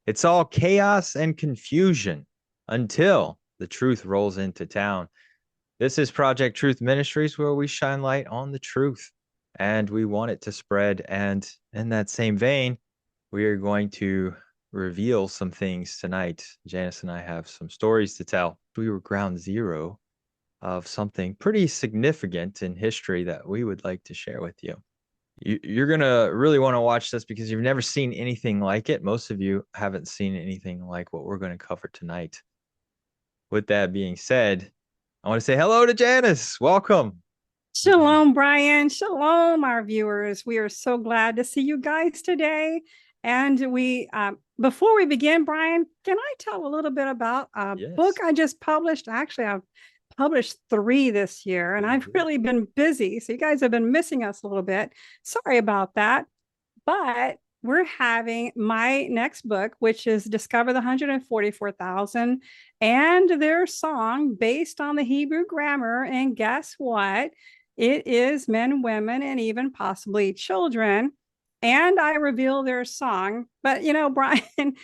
It's all chaos and confusion until the truth rolls into town. This is Project Truth Ministries, where we shine light on the truth and we want it to spread. And in that same vein, we are going to reveal some things tonight. Janice and I have some stories to tell. We were ground zero of something pretty significant in history that we would like to share with you. You're going to really want to watch this because you've never seen anything like it. Most of you haven't seen anything like what we're going to cover tonight. With that being said, I want to say hello to Janice. Welcome. Shalom, Bryan. Shalom, our viewers. We are so glad to see you guys today. And before we begin, Bryan, can I tell a little bit about a book Yes. I just published? Actually, I've published 3 this year, and I've really been busy. So you guys have been missing us a little bit. Sorry about that. But we're having my next book, which is Discover the 144,000 and their song based on the Hebrew grammar. And guess what? It is men, women, and even possibly children. And I reveal their song. But, Bryan,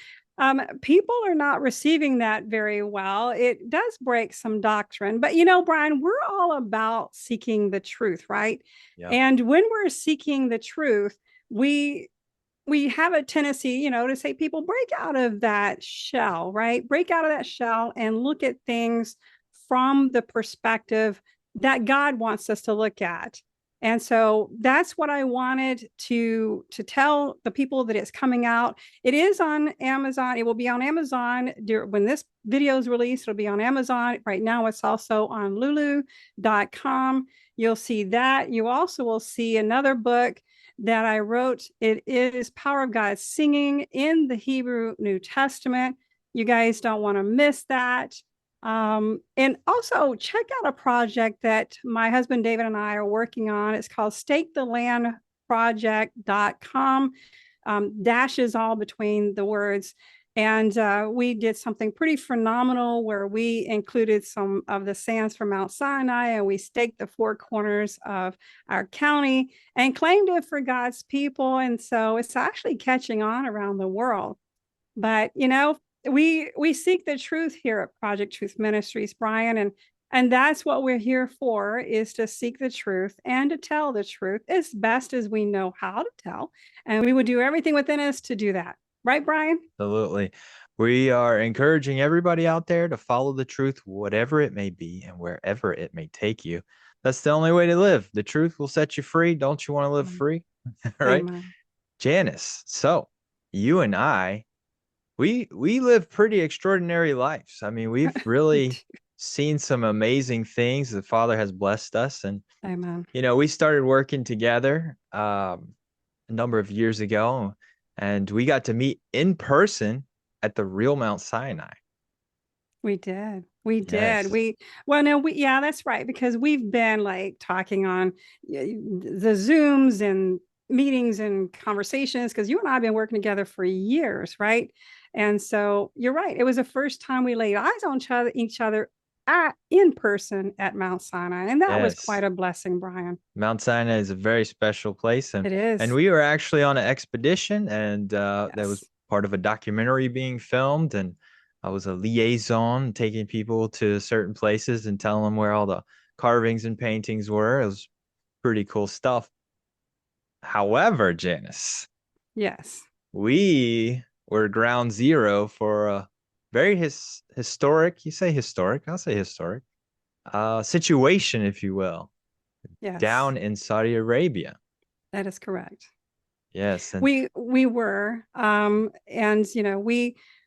people are not receiving that very well. It does break some doctrine. But, Bryan, we're all about seeking the truth, right? Yeah. And when we're seeking the truth, we we have a tendency, to say people break out of that shell, right? Break out of that shell and look at things from the perspective that God wants us to look at. And so that's what I wanted to tell the people that it's coming out. It is on Amazon. It will be on Amazon when this video is released. It'll be on Amazon. Right now, it's also on lulu.com. You'll see that. You also will see another book that I wrote. It is Power of God Singing in the Hebrew New Testament. You guys don't want to miss that. And also check out a project that my husband David and I are working on. It's called stakethelandproject.com. Dashes all between the words. And we did something pretty phenomenal where we included some of the sands from Mount Sinai and we staked the 4 corners of our county and claimed it for God's people. And so it's actually catching on around the world. But, we seek the truth here at Project Truth Ministries, Bryan, and that's what we're here for, is to seek the truth and to tell the truth as best as we know how to tell. And we would do everything within us to do that. Right, Bryan? Absolutely. We are encouraging everybody out there to follow the truth, whatever it may be and wherever it may take you. That's the only way to live. The truth will set you free. Don't you want to live free? All right. Amen. Janice, so you and I, we live pretty extraordinary lives. I mean, we've really seen some amazing things. The Father has blessed us. And, Amen. we started working together a number of years ago, and we got to meet in person at the real Mount Sinai. We did. We did. Yes. Yeah, that's right. Because we've been like talking on the Zooms and meetings and conversations because you and I have been working together for years, right? And so you're right. It was the first time we laid eyes on each other in person at Mount Sinai. And that was Yes. quite a blessing, Bryan. Mount Sinai is a very special place, and It and is. we were actually on an expedition, and that was Yes. part of a documentary being filmed, and I was a liaison taking people to certain places and telling them where all the carvings and paintings were. It was pretty cool stuff. However, Janice, Yes. we were ground zero for a very historic, you say historic, I'll say historic, situation, if you will, Yes. down in Saudi Arabia. That is correct. Yes, and We were and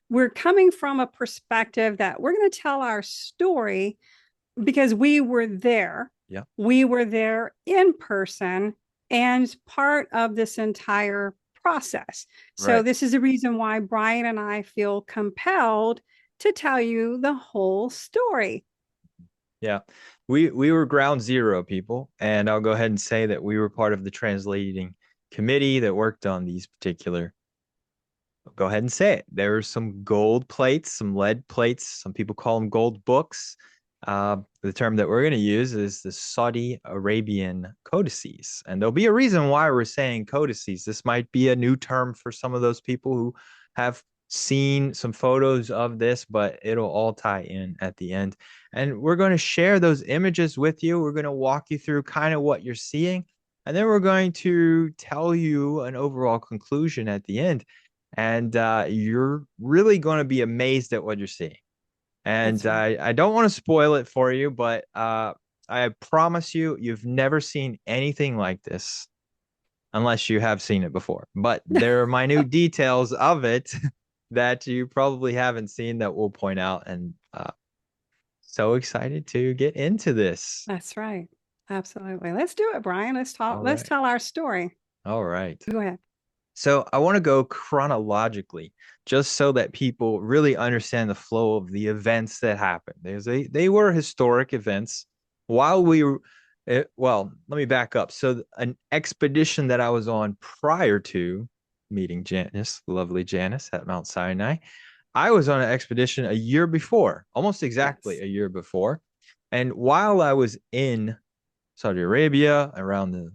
we're coming from a perspective that we're going to tell our story because yeah, we were there in person and part of this entire process. So right. this is the reason why Bryan and I feel compelled to tell you the whole story. Yeah. We were ground zero people, and I'll go ahead and say that we were part of the translating committee that worked on these particular. I'll go ahead and say it. There were some gold plates, some lead plates. Some people call them gold books. The term that we're going to use is the Saudi Arabian Codices. And there'll be a reason why we're saying codices. This might be a new term for some of those people who have seen some photos of this, but it'll all tie in at the end. And we're going to share those images with you. We're going to walk you through kind of what you're seeing. And then we're going to tell you an overall conclusion at the end. And you're really going to be amazed at what you're seeing. And That's right. I don't want to spoil it for you, but I promise you, you've never seen anything like this unless you have seen it before. But there are minute details of it that you probably haven't seen that we'll point out. And so excited to get into this. That's right. Absolutely. Let's do it, Bryan. Let's talk. All Let's right. tell our story. All right. Go ahead. So I want to go chronologically, just so that people really understand the flow of the events that happened. They were historic events. While we were, well, let me back up. So an expedition that I was on prior to meeting Janice, lovely Janice at Mount Sinai, I was on an expedition a year before, almost exactly Yes. a year before. And while I was in Saudi Arabia, around the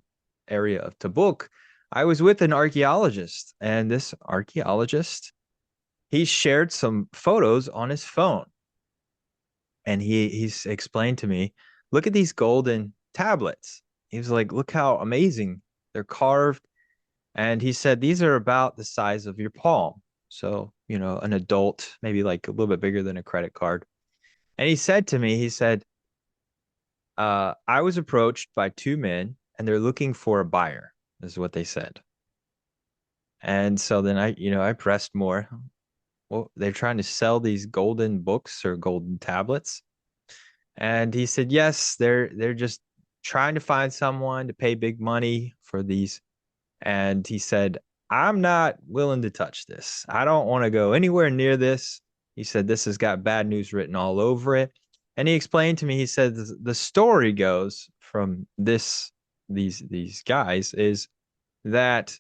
area of Tabuk, I was with an archaeologist, and this archaeologist, he shared some photos on his phone. And he's explained to me, look at these golden tablets. He was like, look how amazing they're carved. And he said, these are about the size of your palm. So, an adult, maybe like a little bit bigger than a credit card. And he said to me, he said, I was approached by two men and they're looking for a buyer, is what they said. And so then I pressed more. Well, they're trying to sell these golden books or golden tablets. And he said, yes, they're just trying to find someone to pay big money for these. And he said, I'm not willing to touch this. I don't want to go anywhere near this. He said, this has got bad news written all over it. And he explained to me, he said, the story goes from these guys is that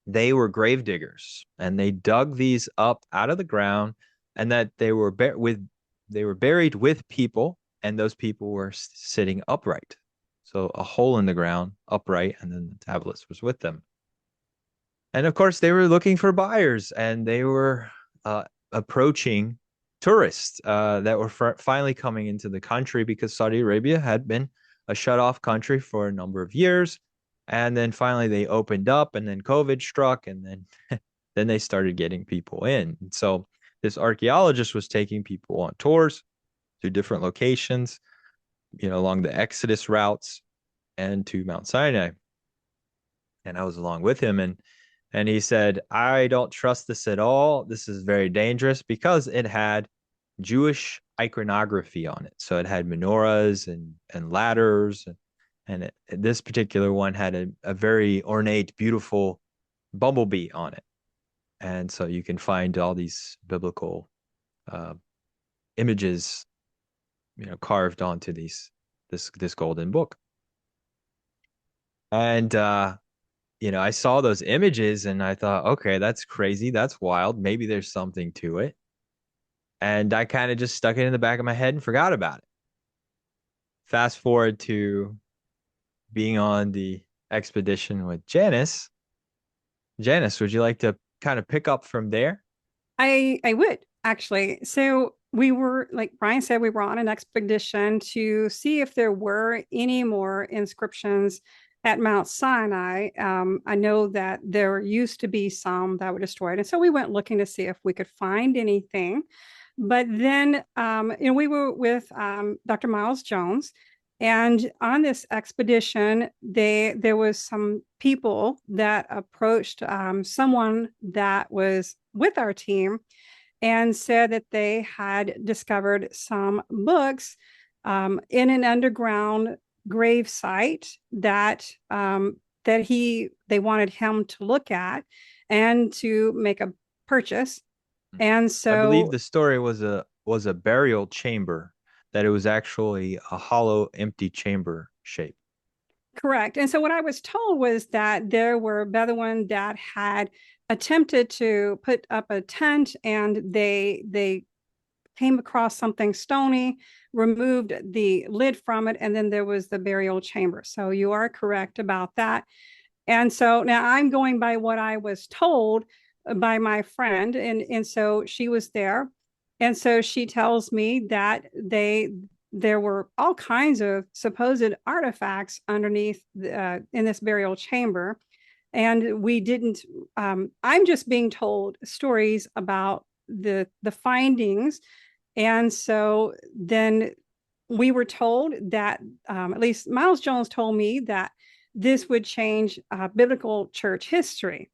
they were grave diggers and they dug these up out of the ground, and that they were buried with people, and those people were sitting upright. So a hole in the ground, upright, and then the tablets was with them. And of course, they were looking for buyers, and they were approaching tourists that were finally coming into the country, because Saudi Arabia had been a shut off country for a number of years. And then finally they opened up, and then COVID struck, and then then they started getting people in. And so this archaeologist was taking people on tours to different locations, along the Exodus routes and to Mount Sinai. And I was along with him, and he said, I don't trust this at all. This is very dangerous, because it had Jewish iconography on it. So it had menorahs and ladders, and this particular one had a very ornate, beautiful bumblebee on it. And so you can find all these biblical images, carved onto this golden book. And I saw those images and I thought, okay, that's crazy, that's wild. Maybe there's something to it. And I kind of just stuck it in the back of my head and forgot about it. Fast forward to being on the expedition with Janice. Janice, would you like to kind of pick up from there? I would actually. So we were, like Bryan said, we were on an expedition to see if there were any more inscriptions at Mount Sinai. I know that there used to be some that were destroyed, and so we went looking to see if we could find anything. But then, we were with Dr. Miles Jones, and on this expedition, there was some people that approached someone that was with our team and said that they had discovered some books in an underground grave site that they wanted him to look at and to make a purchase. And I believe so the story was a burial chamber, that it was actually a hollow, empty chamber shape. correct. And so what I was told was that there were Bedouin that had attempted to put up a tent, and they came across something stony, removed the lid from it, and then there was the burial chamber. So you are correct about that. And so now I'm going by what I was told, by my friend, and so she was there, and so she tells me that there were all kinds of supposed artifacts underneath in this burial chamber, and we didn't. I'm just being told stories about the findings, and so then we were told that, at least Miles Jones told me, that this would change biblical church history,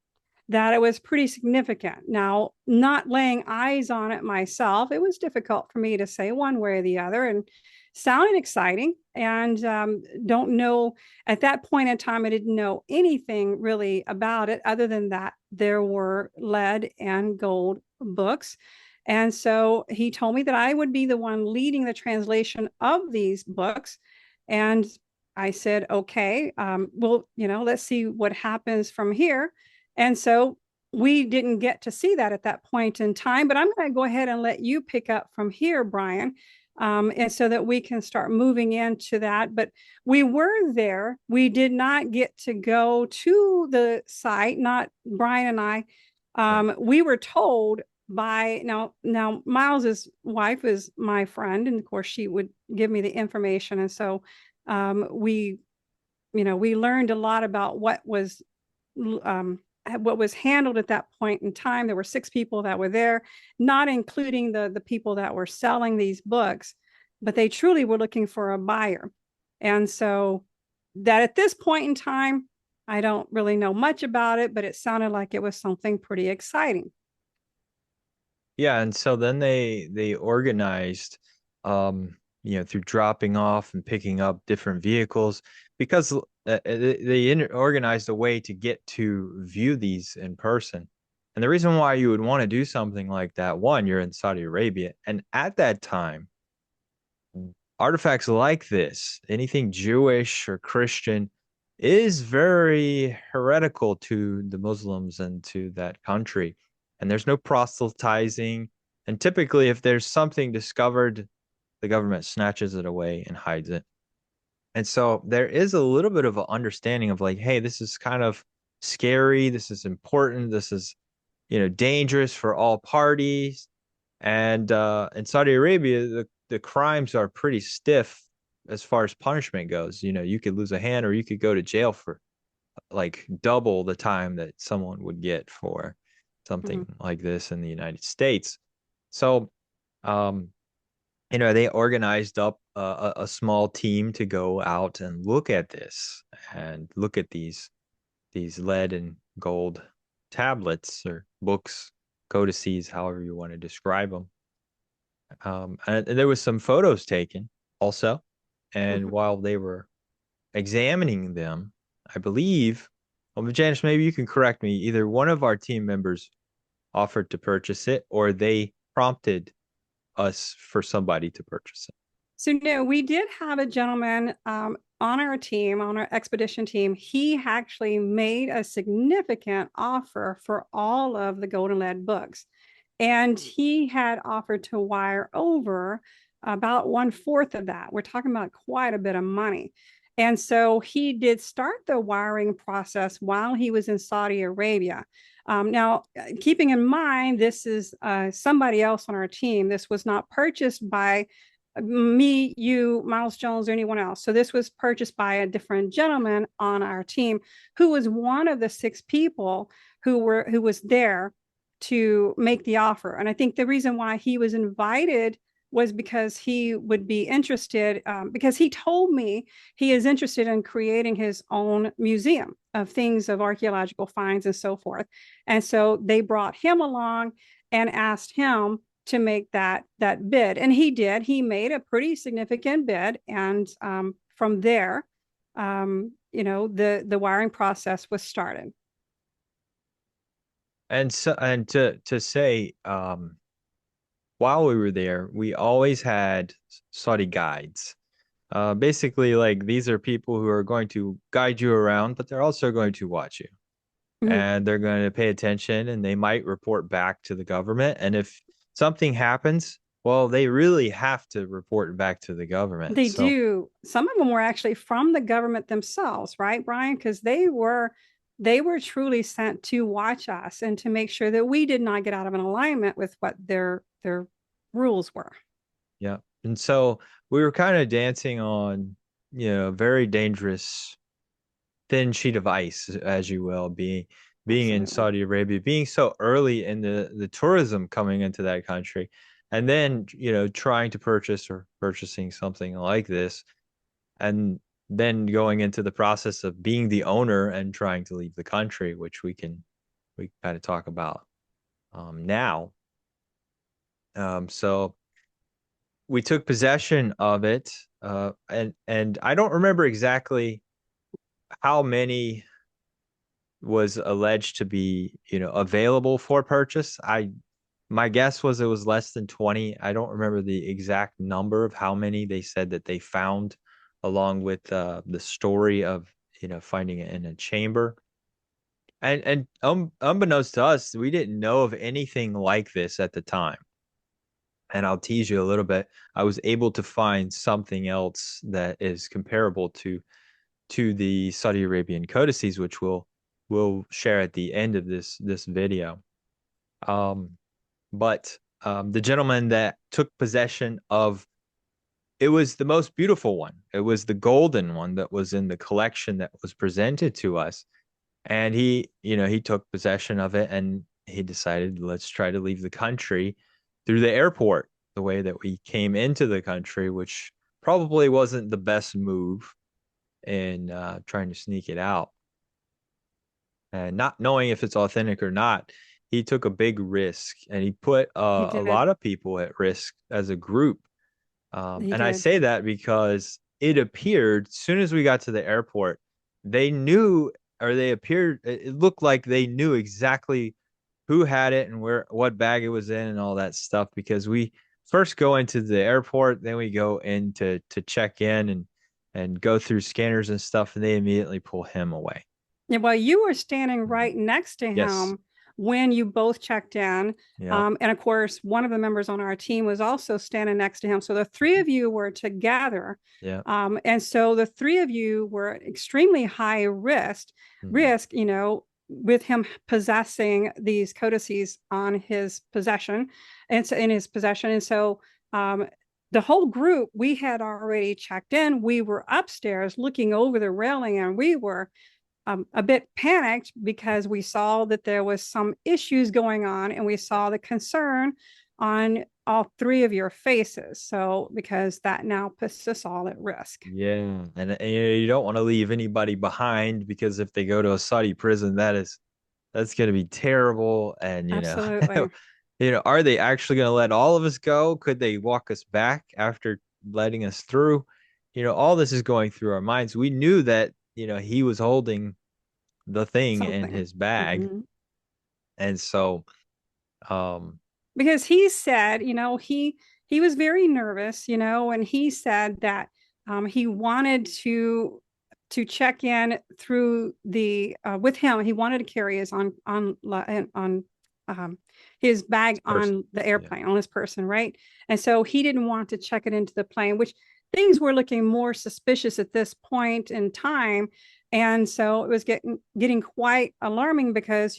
that it was pretty significant. Now, not laying eyes on it myself, it was difficult for me to say one way or the other, and sounded exciting. And don't know, at that point in time, I didn't know anything really about it other than that there were lead and gold books. And so he told me that I would be the one leading the translation of these books. And I said, okay, well, let's see what happens from here. And so we didn't get to see that at that point in time, but I'm going to go ahead and let you pick up from here, Bryan, and so that we can start moving into that. But we were there. We did not get to go to the site, not Bryan and I. Right. We were told by now Miles's wife is my friend, and of course she would give me the information. And so we we learned a lot about what was handled at that point in time. There were 6 people that were there, not including the people that were selling these books, but they truly were looking for a buyer. And so that at this point in time, I don't really know much about it, but it sounded like it was something pretty exciting. Yeah, and so then they organized, through dropping off and picking up different vehicles, because they organized a way to get to view these in person. And the reason why you would want to do something like that, one, you're in Saudi Arabia, and at that time, artifacts like this, anything Jewish or Christian, is very heretical to the Muslims and to that country. And there's no proselytizing. And typically, if there's something discovered, the government snatches it away and hides it. And so there is a little bit of an understanding of like, hey, this is kind of scary. This is important. This is, dangerous for all parties. And in Saudi Arabia, the crimes are pretty stiff as far as punishment goes. You could lose a hand or you could go to jail for like double the time that someone would get for something Mm-hmm. like this in the United States. So, um, they organized up a small team to go out and look at this and look at these lead and gold tablets or books, codices, however you want to describe them. And there was some photos taken also. And Mm-hmm. while they were examining them, I believe, well, Janice, maybe you can correct me. Either one of our team members offered to purchase it, or they prompted us for somebody to purchase it. So no, we did have a gentleman on our team, on our expedition team. He actually made a significant offer for all of the Golden Lead books, and he had offered to wire over about 1/4 of that. We're talking about quite a bit of money. And so he did start the wiring process while he was in Saudi Arabia. Now, keeping in mind, this is somebody else on our team. This was not purchased by me, you, Miles Jones, or anyone else. So this was purchased by a different gentleman on our team who was one of the 6 people who was there to make the offer. And I think the reason why he was invited was because he would be interested, because he told me he is interested in creating his own museum of things, of archaeological finds and so forth. And so they brought him along and asked him to make that bid, and he did. He made a pretty significant bid, and from there, the wiring process was started. And so, and to say, while we were there, we always had Saudi guides. Basically, like these are people who are going to guide you around, but they're also going to watch you. Mm-hmm. And they're going to pay attention and they might report back to the government. And if something happens, well, they really have to report back to the government. They So, do. Some of them were actually from the government themselves, right, Bryan? Because they were they were truly sent to watch us and to make sure that we did not get out of an alignment with what their rules were. Yeah. And so we were kind of dancing on, a very dangerous thin sheet of ice, as you will, being in Absolutely. Saudi Arabia, being so early in the tourism coming into that country, and then, trying to purchase or purchasing something like this, and then going into the process of being the owner and trying to leave the country, which we kind of talk about now. So we took possession of it, and I don't remember exactly how many was alleged to be, available for purchase. My guess was it was less than 20. I don't remember the exact number of how many they said that they found, along with the story of, finding it in a chamber. And unbeknownst to us, we didn't know of anything like this at the time. And I'll tease you a little bit. I was able to find something else that is comparable to the Saudi Arabian Codices, which we'll share at the end of this video. Um, but the gentleman that took possession of it was the most beautiful one. It was the golden one that was in the collection that was presented to us. And he took possession of it and he decided, let's try to leave the country through the airport, the way that we came into the country, which probably wasn't the best move in trying to sneak it out. And not knowing if it's authentic or not, he took a big risk and he put He a did. lot of people at risk as a group. He And I did. say that because it appeared as soon as we got to the airport, they knew, or they appeared, it looked like they knew exactly who had it and what bag it was in and all that stuff, because we first go into the airport, then we go in to check in and go through scanners and stuff, and they immediately pull him away. Yeah, well, you were standing Mhm. right next to Yes. him when you both checked in. Yeah. And of course, one of the members on our team was also standing next to him. So the three of you were together. Yeah. And so the three of you were at extremely high Mhm. risk, with him possessing these codices on his possession and so in his possession. And so the whole group, we had already checked in. We were upstairs looking over the railing and we were a bit panicked because we saw that there was some issues going on and we saw the concern on all three of your faces. So because that now puts us all at risk. Yeah. And you don't want to leave anybody behind, because if they go to a Saudi prison, that's going to be terrible. And, Absolutely. are they actually going to let all of us go? Could they walk us back after letting us through? All this is going through our minds. We knew that, he was holding the thing in Something. his bag. Mhm. And so, um, Because he said, he was very nervous, and he said that he wanted to check in through the with him. He wanted to carry his on um, his bag person. on the Yeah. airplane on his person, right? And so he didn't want to check it into the plane, which things were looking more suspicious at this point in time. And so it was getting quite alarming because,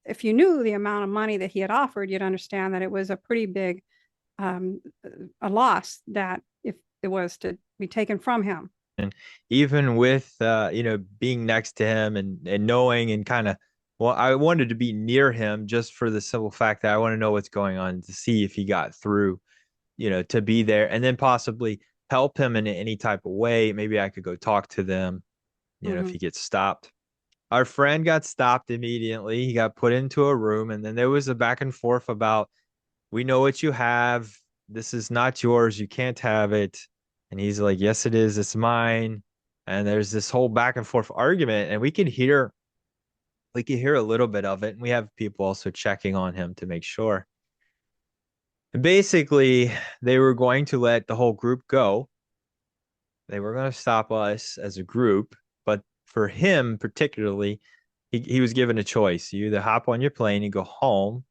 if you knew the amount of money that he had offered, you'd understand that it was a pretty big um, a loss that if it was to be taken from him. And even with being next to him and knowing and kind of, well, I wanted to be near him just for the simple fact that I want to know what's going on to see if he got through, to be there and then possibly help him in any type of way. Maybe I could go talk to them, if Mm-hmm. he gets stopped. Our friend got stopped immediately. He got put into a room, and then there was a back and forth about, we know what you have. This is not yours. You can't have it. And he's like, yes, it is. It's mine. And there's this whole back and forth argument, and we could hear a little bit of it. And we have people also checking on him to make sure. And basically, they were going to let the whole group go. They were going to stop us as a group, but for him particularly, he was given a choice. You either hop on your plane and go home,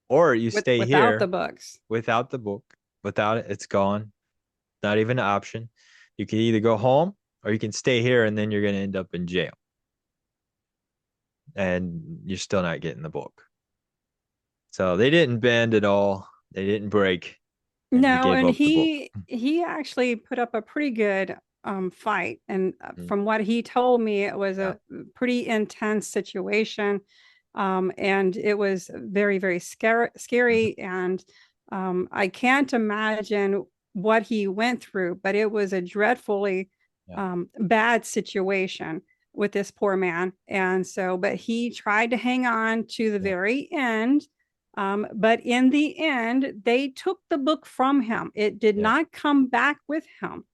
or you stay Without the here books. without the book. Without it, it's gone. Not even an option. You can either go home or you can stay here, and then you're going to end up in jail. and you're still not getting the book. So they didn't bend at all. They didn't break, and he No, gave and up the book. he actually put up a pretty good fight. And Mm, from what he told me, it was yeah. a pretty intense situation. And it was very, very Mhm. scary. And I can't imagine what he went through, but it was a dreadfully Yeah. bad situation with this poor man. And so, but he tried to hang on to the Yeah. very end. But in the end, they took the book from him. It did Yeah. not come back with him.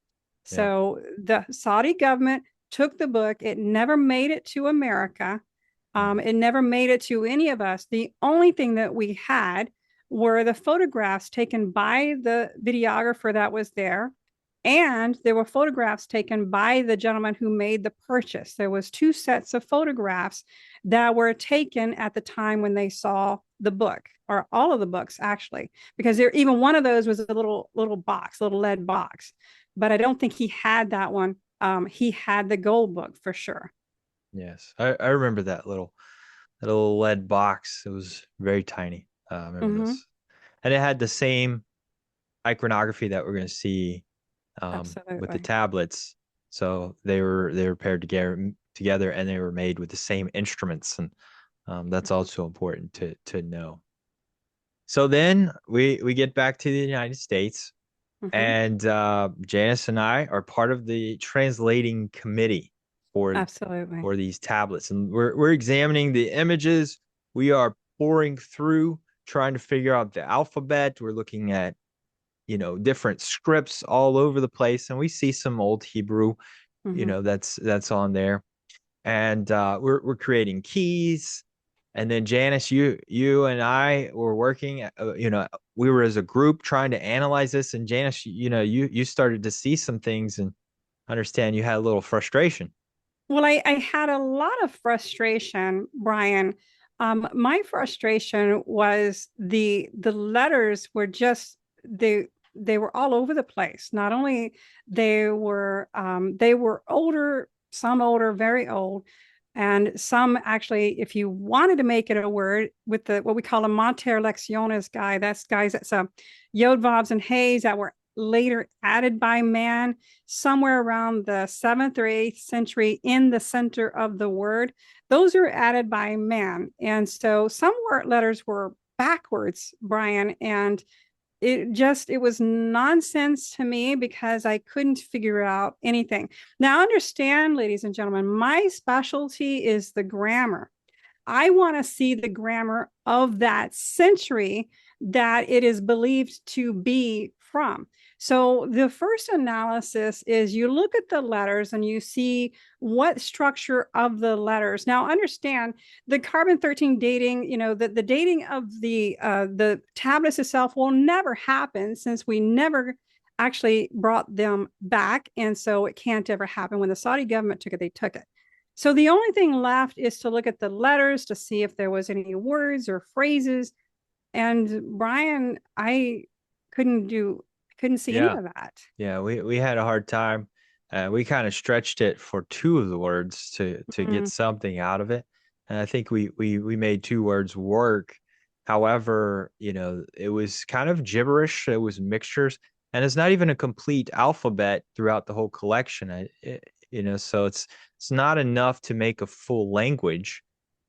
Yeah. So the Saudi government took the book. It never made it to America. Mm, It never made it to any of us. The only thing that we had were the photographs taken by the videographer that was there. And there were photographs taken by the gentleman who made the purchase. There was two sets of photographs that were taken at the time when they saw the book, or all of the books actually, because there even one of those was a little box, little lead box. But I don't think he had that one. He had the gold book for sure. yes. I remember that little lead box. It was very tiny. I remember Mm-hmm. this. And it had the same iconography that we're going to see with the Absolutely. tablets. So they were paired together, and they were made with the same instruments, and that's also important to know. So then we get back to the United States, Mm-hmm. and Janice and I are part of the translating committee for Absolutely. these tablets, and we're examining the images. We are pouring through, trying to figure out the alphabet. We're looking at different scripts all over the place, and we see some old Hebrew, Mm-hmm. that's on there, and we're creating keys. And then Janice, you and I were working, we were as a group trying to analyze this. And Janice, you started to see some things and understand you had a little frustration. Well, I had a lot of frustration, Bryan. My frustration was the letters were just they were all over the place. Not only they were older, some older, very old, and some actually, if you wanted to make it a word with the what we call a mater lectionis guy, that's guys that's Yod Vavs and Hayes that were later added by man somewhere around the 7th or 8th century in the center of the word. Those are added by man. And so some word letters were backwards, Bryan, and it was nonsense to me because I couldn't figure out anything. Now understand, ladies and gentlemen, my specialty is the grammar. I want to see the grammar of that century that it is believed to be from. So the first analysis is you look at the letters and you see what structure of the letters. Now understand the carbon 13 dating, the dating of the tablets itself will never happen since we never actually brought them back. And so it can't ever happen. When the Saudi government took it, they took it. So the only thing left is to look at the letters to see if there was any words or phrases. And Bryan, I couldn't do couldn't see any Yeah. of that. Yeah, we had a hard time. We kind of stretched it for two of the words to get Mm, something out of it, and I think we made two words work. However, it was kind of gibberish. It was mixtures, and it's not even a complete alphabet throughout the whole collection. So it's not enough to make a full language.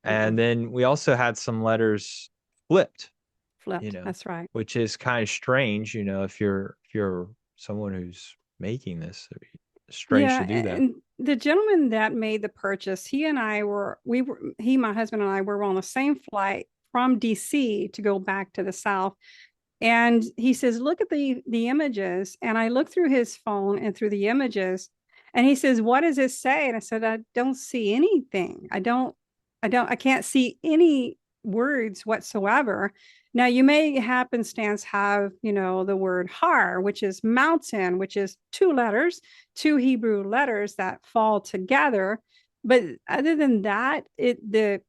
And mm-mm. then we also had some letters flipped, you Flipped. know, That's right. which is kind of strange, if you're someone who's making this. Strange Yeah, to do that. and the gentleman that made the purchase, he and I were we were he, my husband and I were on the same flight from DC to go back to the South. And he says, "Look at the images." And I looked through his phone and through the images, and he says, "What does it say?" And I said, "I don't see anything. I can't see any words whatsoever." Now you may happenstance have, the word har, which is mountain, which is two letters, two Hebrew letters that fall together. But other than that, the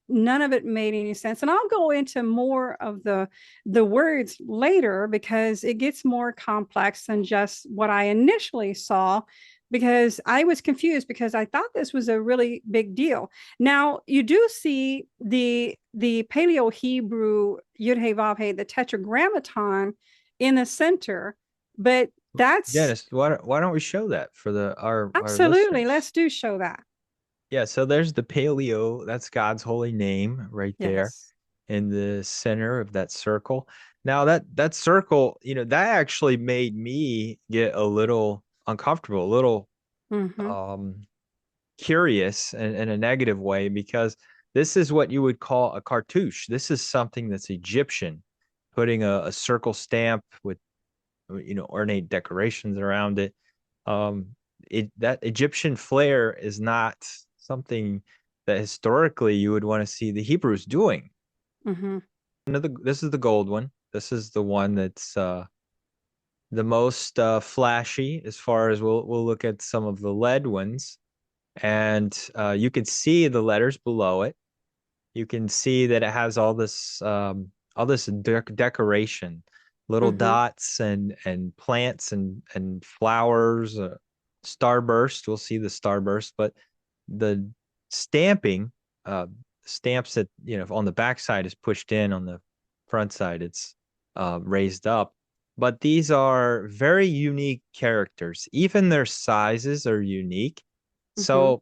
none of it made any sense. And I'll go into more of the words later because it gets more complex than just what I initially saw. because I was confused because I thought this was a really big deal. Now you do see the Paleo Hebrew Yud Hey Vav Hey, the Tetragrammaton in the center, but that's Janice, why don't we show that for our absolutely, listeners? let's do show that. Yeah, so there's the paleo, that's God's holy name right there Yes. in the center of that circle. Now that circle, that actually made me get a little uncomfortable, a little Mm-hmm. um curious in a negative way, because this is what you would call a cartouche. This is something that's Egyptian, putting a circle stamp with ornate decorations around it. Um, that Egyptian flair is not something that historically you would want to see the Hebrews doing. Mm-hmm. This is the gold one. This is the one that's the most flashy, as far as we'll look at some of the lead ones, and you can see the letters below it. You can see that it has all this decoration, little Mm-hmm. dots and plants and flowers, starburst. We'll see the starburst, but the stamping, uh, stamps that on the back side is pushed in, on the front side it's raised up. But these are very unique characters. Even their sizes are unique. Mm-hmm. So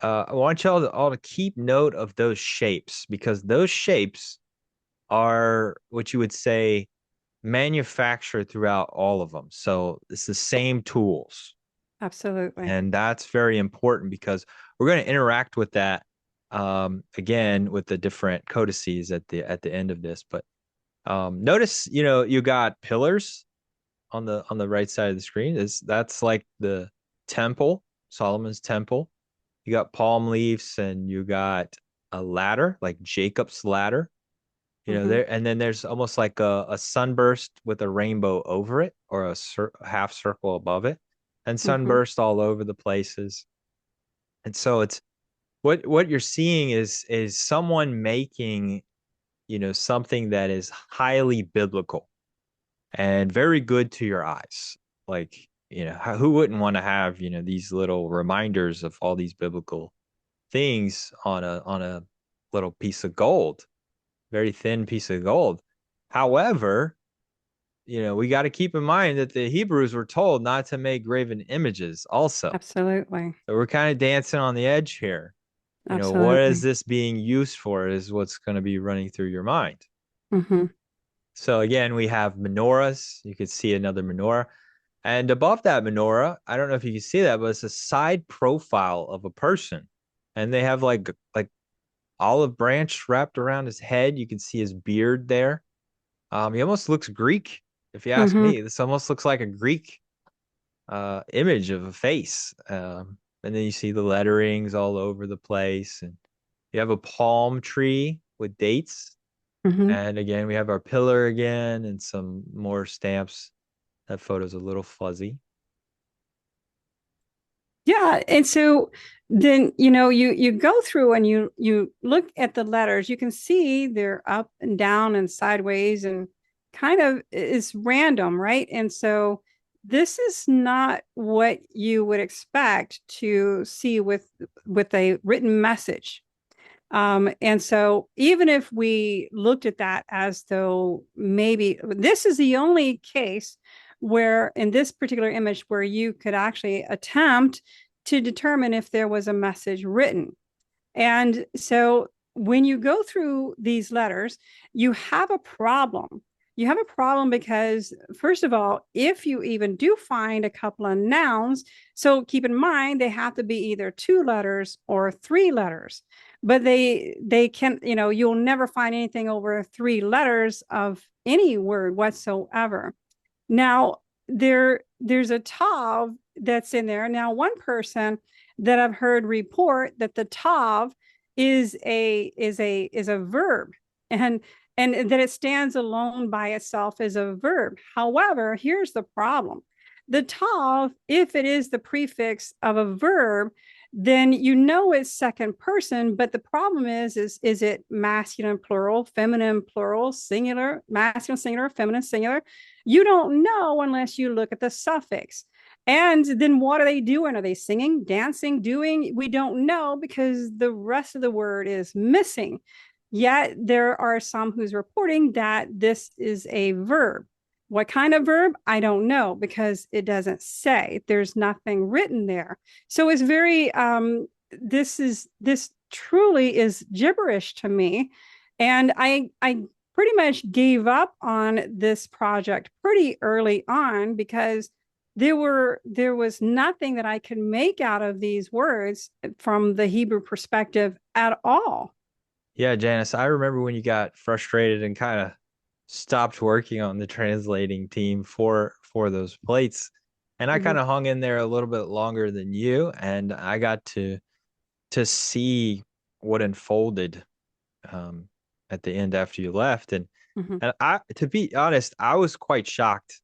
I want y'all all to keep note of those shapes, because those shapes are what you would say manufactured throughout all of them. So it's the same tools. Absolutely. And that's very important, because we're going to interact with that again with the different codices at the end of this. But notice, you got pillars on the right side of the screen. That's like the temple, Solomon's temple. You got palm leaves, and you got a ladder, like Jacob's ladder. Mm-hmm. There, and then there's almost like a sunburst with a rainbow over it, or a half circle above it, and Mm-hmm. sunburst all over the places. And so it's what you're seeing is someone making, something that is highly biblical and very good to your eyes. Like, who wouldn't want to have, these little reminders of all these biblical things on a little piece of gold, very thin piece of gold. However, we got to keep in mind that the Hebrews were told not to make graven images also. Absolutely. So we're kind of dancing on the edge here. What is Absolutely. this being used for is what's going to be running through your mind. Mm-hmm. So again, we have menorahs. You could see another menorah. And above that menorah, I don't know if you can see that, but it's a side profile of a person. And they have like olive branch wrapped around his head. You can see his beard there. He almost looks Greek, if you ask Mm-hmm. me. This almost looks like a Greek image of a face. And then you see the letterings all over the place, and you have a palm tree with dates. Mm-hmm. And again, we have our pillar again, and some more stamps. That photo's a little fuzzy. Yeah, and so then you go through and you look at the letters. You can see they're up and down and sideways and kind of is random, right? And so this is not what you would expect to see with a written message. And so even if we looked at that as though maybe this is the only case where in this particular image where you could actually attempt to determine if there was a message written. And so when you go through these letters, you have a problem. You have a problem because, first of all, if you even do find a couple of nouns, so keep in mind they have to be either two letters or three letters. But they can, you'll never find anything over three letters of any word whatsoever. Now, there's a tav that's in there. Now, one person that I've heard report that the tav is a verb, and and that it stands alone by itself as a verb. However, here's the problem. The tav, if it is the prefix of a verb, then it's second person, but the problem is it masculine plural, feminine plural, singular, masculine singular, feminine singular? You don't know unless you look at the suffix. And then what are they doing? Are they singing, dancing, doing? We don't know because the rest of the word is missing. Yet there are some who's reporting that this is a verb. What kind of verb? I don't know because it doesn't say. There's nothing written there. So it's very this truly is gibberish to me. And I pretty much gave up on this project pretty early on because there was nothing that I could make out of these words from the Hebrew perspective at all. Yeah, Janice, I remember when you got frustrated and kind of stopped working on the translating team for those plates. And I kind Mhm. of hung in there a little bit longer than you, and I got to see what unfolded um, at the end after you left. Mhm. And I, to be honest, I was quite shocked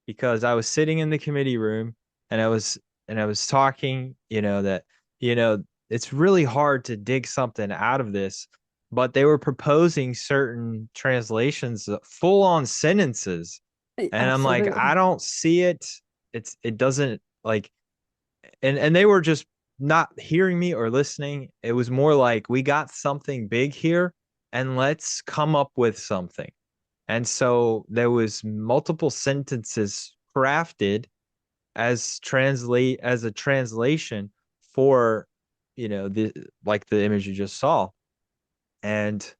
because I was sitting in the committee room and I was talking, that, you know, it's really hard to dig something out of this, but they were proposing certain translations, full on sentences. And I'm like, I Absolutely. don't see it. It doesn't like, and they were just not hearing me or listening. It was more like we got something big here and let's come up with something. And so there was multiple sentences crafted as a translation for, the like the image you just saw. And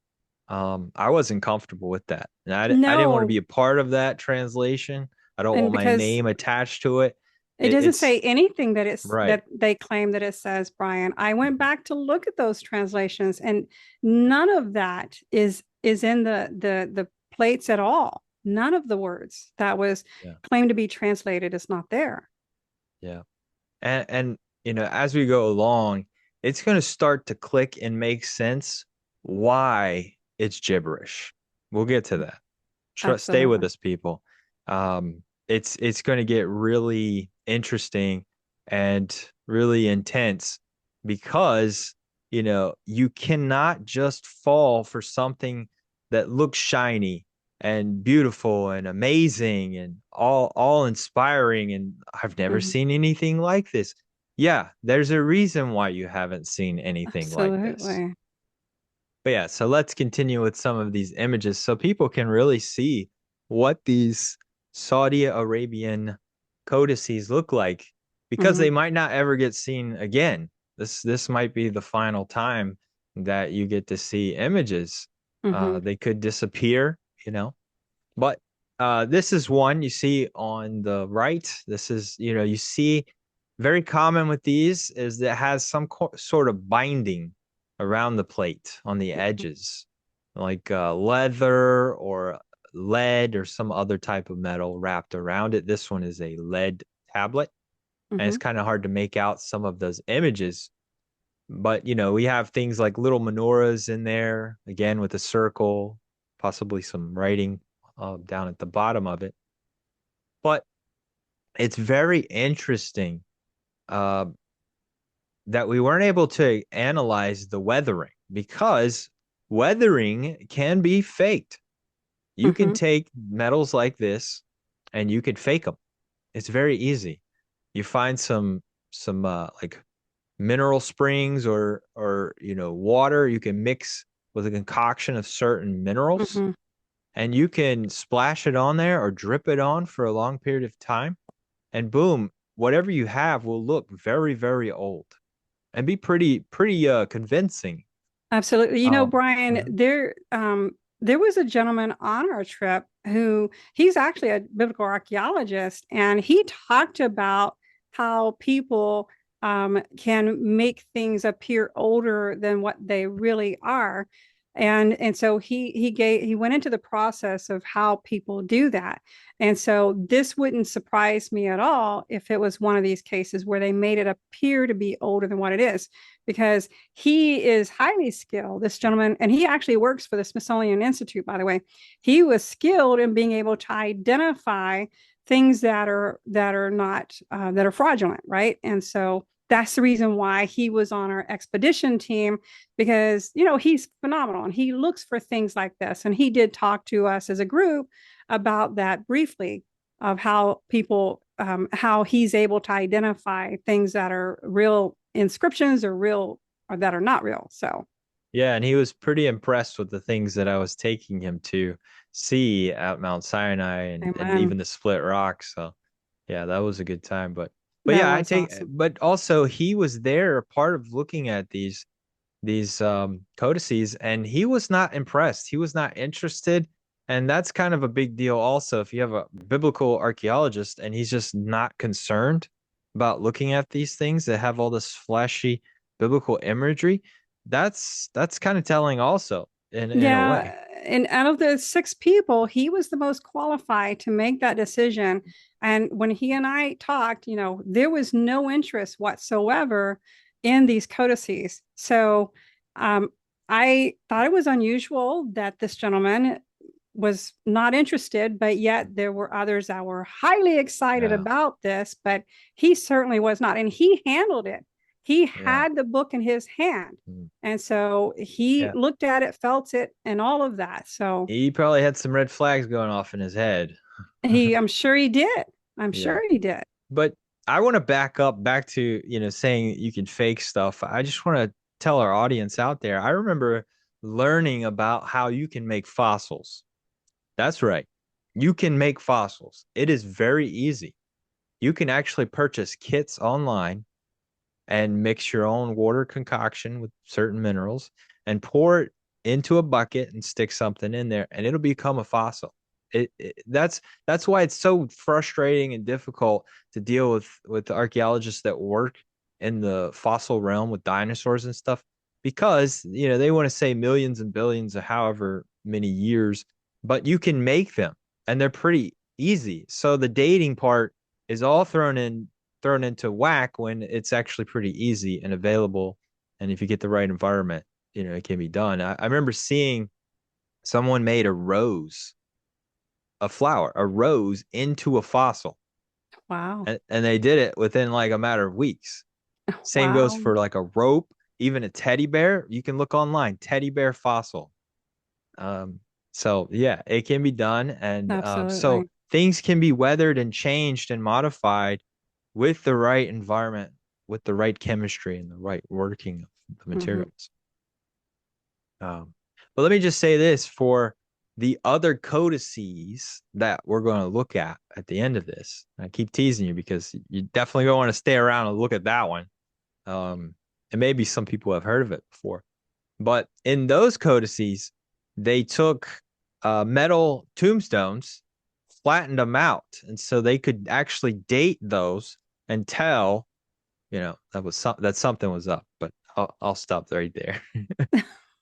I wasn't comfortable with that. And I didn't want to No, be a part of that translation. I don't and want my because name attached to it. it doesn't It's say anything that it's right. that they claim that it says, Brian. I went back to look at those translations, and none of that is in the plates at all. None of the words that was Yeah. claimed to be translated is not there. Yeah. And as we go along, it's going to start to click and make sense why it's gibberish. We'll get to that. Stay with Absolutely. us, people. It's going to get really interesting and really intense because you cannot just fall for something that looks shiny and beautiful and amazing and all inspiring, and I've never Mhm. seen anything like this. Yeah, there's a reason why you haven't seen anything like this. Absolutely. But yeah, so let's continue with some of these images so people can really see what these Saudi Arabian codices look like, because Hmm. they might not ever get seen again. This might be the final time that you get to see images. Hmm. They could disappear, you know. But this is one you see on the right. This is, you see very common with these is that it has some sort of binding around the plate on the edges, like leather or lead or some other type of metal wrapped around it. This one is a lead tablet, and it's Hmm. kind of hard to make out some of those images. But, we have things like little menorahs in there, again with a circle, possibly some writing down at the bottom of it. But it's very interesting uh, that we weren't able to analyze the weathering, because weathering can be faked. You can Hmm. take metals like this and you could fake them. It's very easy. You find some like mineral springs or water you can mix with a concoction of certain minerals, Hmm. and you can splash it on there or drip it on for a long period of time, and boom, whatever you have will look very, very old and be pretty convincing. Absolutely. Brian, Mhm. there was a gentleman on our trip who he's actually a biblical archaeologist, and he talked about how people can make things appear older than what they really are. And so he went into the process of how people do that. And so this wouldn't surprise me at all if it was one of these cases where they made it appear to be older than what it is, because he is highly skilled, this gentleman, and he actually works for the Smithsonian Institute, by the way. He was skilled in being able to identify things that are not that are fraudulent, right? And so that's the reason why he was on our expedition team, because he's phenomenal and he looks for things like this. And he did talk to us as a group about that briefly, of how people how he's able to identify things that are real inscriptions or real or that are not real. So Yeah, and he was pretty impressed with the things that I was taking him to see at Mount Sinai and even amen. the split rock. So yeah, that was a good time. But That yeah, was awesome. but also he was there, part of looking at these codices, and he was not impressed. He was not interested. And that's kind of a big deal also if you have a biblical archaeologist and he's just not concerned about looking at these things that have all this flashy biblical imagery. That's kind of telling also in a way. Yeah. And out of the six people, he was the most qualified to make that decision. And when he and I talked, there was no interest whatsoever in these codices. So um, I thought it was unusual that this gentleman was not interested, but yet there were others that were highly excited Yeah. about this, but he certainly was not. And he handled it. He Yeah. had the book in his hand. Mm. And so he Yeah. looked at it, felt it, and all of that. So He probably had some red flags going off in his head. I'm sure he did. I'm Yeah. sure he did. But I want to back to, saying you can fake stuff. I just want to tell our audience out there. I remember learning about how you can make fossils. That's right. You can make fossils. It is very easy. You can actually purchase kits online and mix your own water concoction with certain minerals and pour it into a bucket and stick something in there and it'll become a fossil. That's why it's so frustrating and difficult to deal with the archaeologists that work in the fossil realm with dinosaurs and stuff, because they want to say millions and billions of however many years, but you can make them and they're pretty easy. So the dating part is all thrown into whack when it's actually pretty easy and available. And if you get the right environment, it can be done. I remember seeing someone made a rose into a fossil. Wow. And they did it within like a matter of weeks. Same goes Wow. for like a rope, even a teddy bear. You can look online, teddy bear fossil. Um, so yeah, it can be done. And so Absolutely. things can be weathered and changed and modified with the right environment, with the right chemistry and the right working of the Hmm. materials. But let me just say this for the other codices that we're going to look at the end of this. I keep teasing you because you definitely don't want to stay around and look at that one. And maybe some people have heard of it before. But in those codices, they took metal tombstones, flattened them out, and so they could actually date those and tell, that something was up. But I'll stop right there.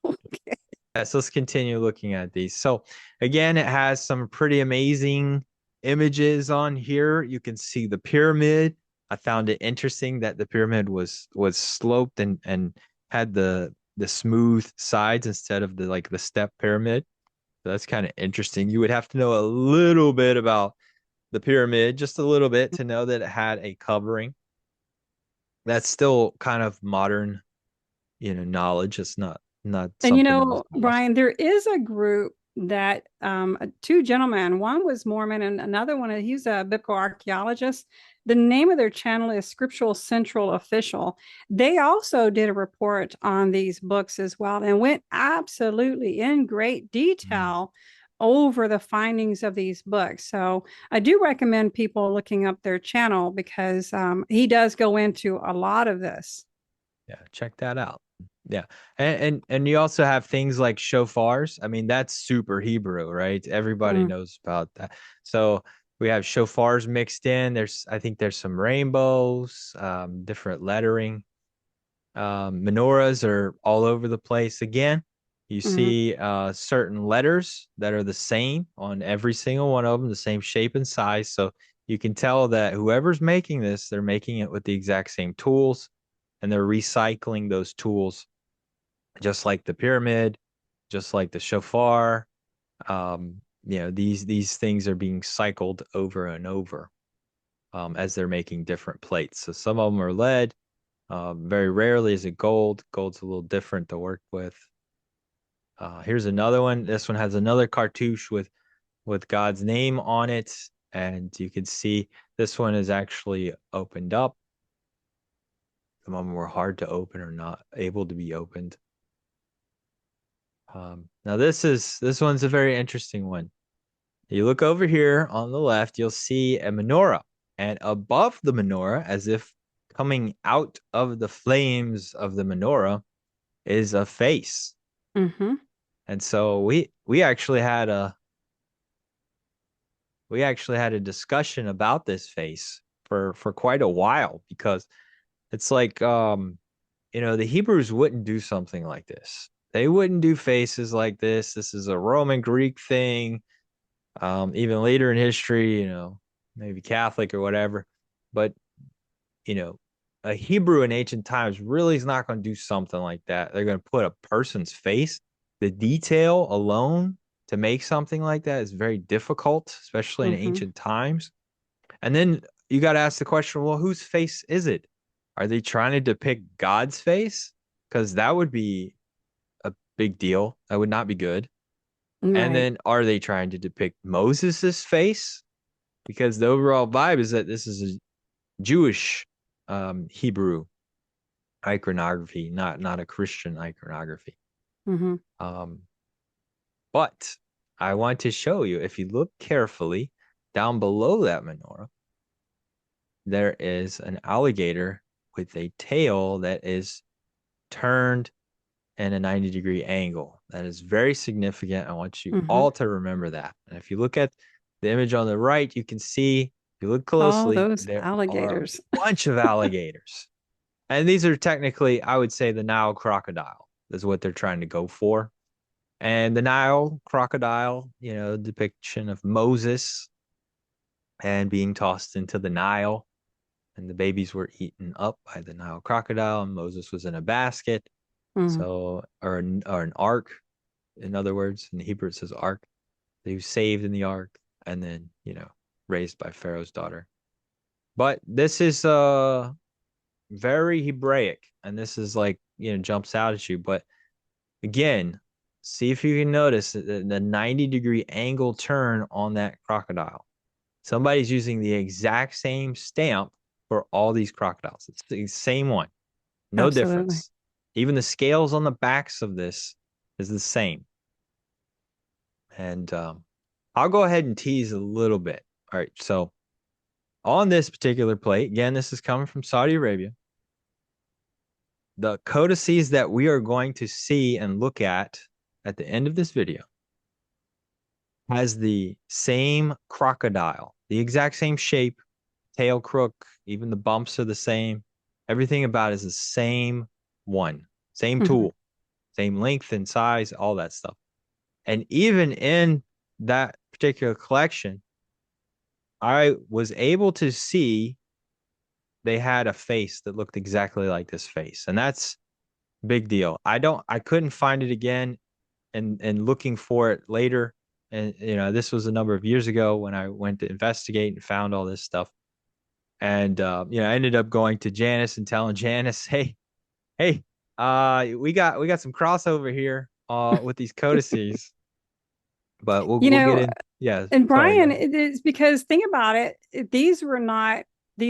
Okay. So let's continue looking at these. So again, it has some pretty amazing images on here. You can see the pyramid. I found it interesting that the pyramid was sloped and had the smooth sides instead of the step pyramid. So that's kind of interesting. You would have to know a little bit about the pyramid, just a little bit, to know that it had a covering. That's still kind of modern, knowledge. It's not And something that was lost. Bryan, there is a group that two gentlemen, one was Mormon and another one, he's a biblical archaeologist. The name of their channel is Scriptural Central Official. They also did a report on these books as well and went absolutely in great Mm. detail over the findings of these books. So I do recommend people looking up their channel because he does go into a lot of this. Yeah, check that out. Yeah. And you also have things like shofars. I mean, that's super Hebrew, right? Everybody Mm, knows about that. So we have shofars mixed in. I think there's some rainbows, different lettering. Menorahs are all over the place again. You mm. see certain letters that are the same on every single one of them, the same shape and size. So you can tell that whoever's making this, they're making it with the exact same tools and they're recycling those tools, just like the pyramid, just like the shofar. These things are being cycled over and over as they're making different plates. So some of them are lead. Very rarely is it gold. Gold's a little different to work with. Here's another one. This one has another cartouche with God's name on it, and you can see This one is actually opened up. Some of them were hard to open or not able to be opened. Now this one's a very interesting one. You look over here on the left, you'll see a menorah, and above the menorah, as if coming out of the flames of the menorah, is a face. Mm-hmm. And so we actually had a discussion about this face for quite a while, because it's like the Hebrews wouldn't do something like this. They wouldn't do faces like this. This is a Roman Greek thing. Even later in history, maybe Catholic or whatever. But, you know, a Hebrew in ancient times really is not going to do something like that. They're going to put a person's face. The detail alone to make something like that is very difficult, especially in Mm-hmm. ancient times. And then you got to ask the question, well, whose face is it? Are they trying to depict God's face? Because that would be a big deal. That would not be good. And Right. then are they trying to depict Moses's face? Because the overall vibe is that this is a Jewish Hebrew iconography, not a Christian iconography. Mm-hmm. Um, but I want to show you, if you look carefully down below that menorah, there is an alligator with a tail that is turned in a 90-degree angle. That is very significant. I want you Mm-hmm. all to remember that. And if you look at the image on the right, you can see, if you look Oh, closely, those there are a alligators. bunch of alligators. And these are technically, I would say, the Nile crocodile is what they're trying to go for. And the Nile crocodile, depiction of Moses and being tossed into the Nile. And the babies were eaten up by the Nile crocodile, and Moses was in a basket. Mm-hmm. So, or an ark, in other words, in Hebrew it says ark. He was saved in the ark and then, raised by Pharaoh's daughter. But this is very Hebraic, and this is like, jumps out at you. But again, see if you can notice the 90-degree angle turn on that crocodile. Somebody's using the exact same stamp for all these crocodiles. It's the same one. No Absolutely. difference. Even the scales on the backs of this is the same. And I'll go ahead and tease a little bit. All right. So on this particular plate, again, this is coming from Saudi Arabia. The codices that we are going to see and look at the end of this video has the same crocodile, the exact same shape, tail crook, even the bumps are the same. Everything about it is the same one, same Mm-hmm. tool, same length and size, all that stuff. And even in that particular collection, I was able to see they had a face that looked exactly like this face. And that's big deal. I couldn't find it again and looking for it later. And this was a number of years ago when I went to investigate and found all this stuff. And I ended up going to Janice and telling Janice, hey, we got some crossover here with these codices. But we'll You we'll get know, in. Yeah, and sorry, go Bryan, ahead. it is because think about it, these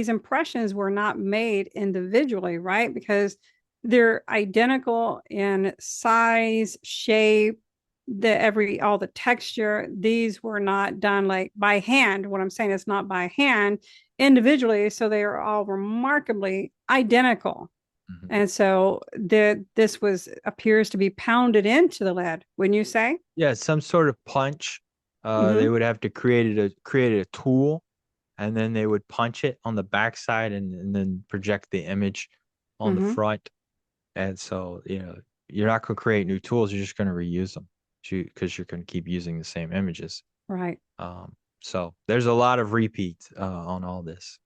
impressions were not made individually, right? Because they're identical in size, shape, all the texture. These were not done like by hand. What I'm saying is not by hand individually. So they are all remarkably identical. Mhm. And so this was appears to be pounded into the lead, wouldn't you say? Yeah, some sort of punch. They Mm-hmm. would have to create a tool, and then they would punch it on the backside and then project the image on the Mm-hmm. front. And so, you're not going to create new tools. You're just going to reuse them because you're going to keep using the same images. Right. So there's a lot of repeat on all this.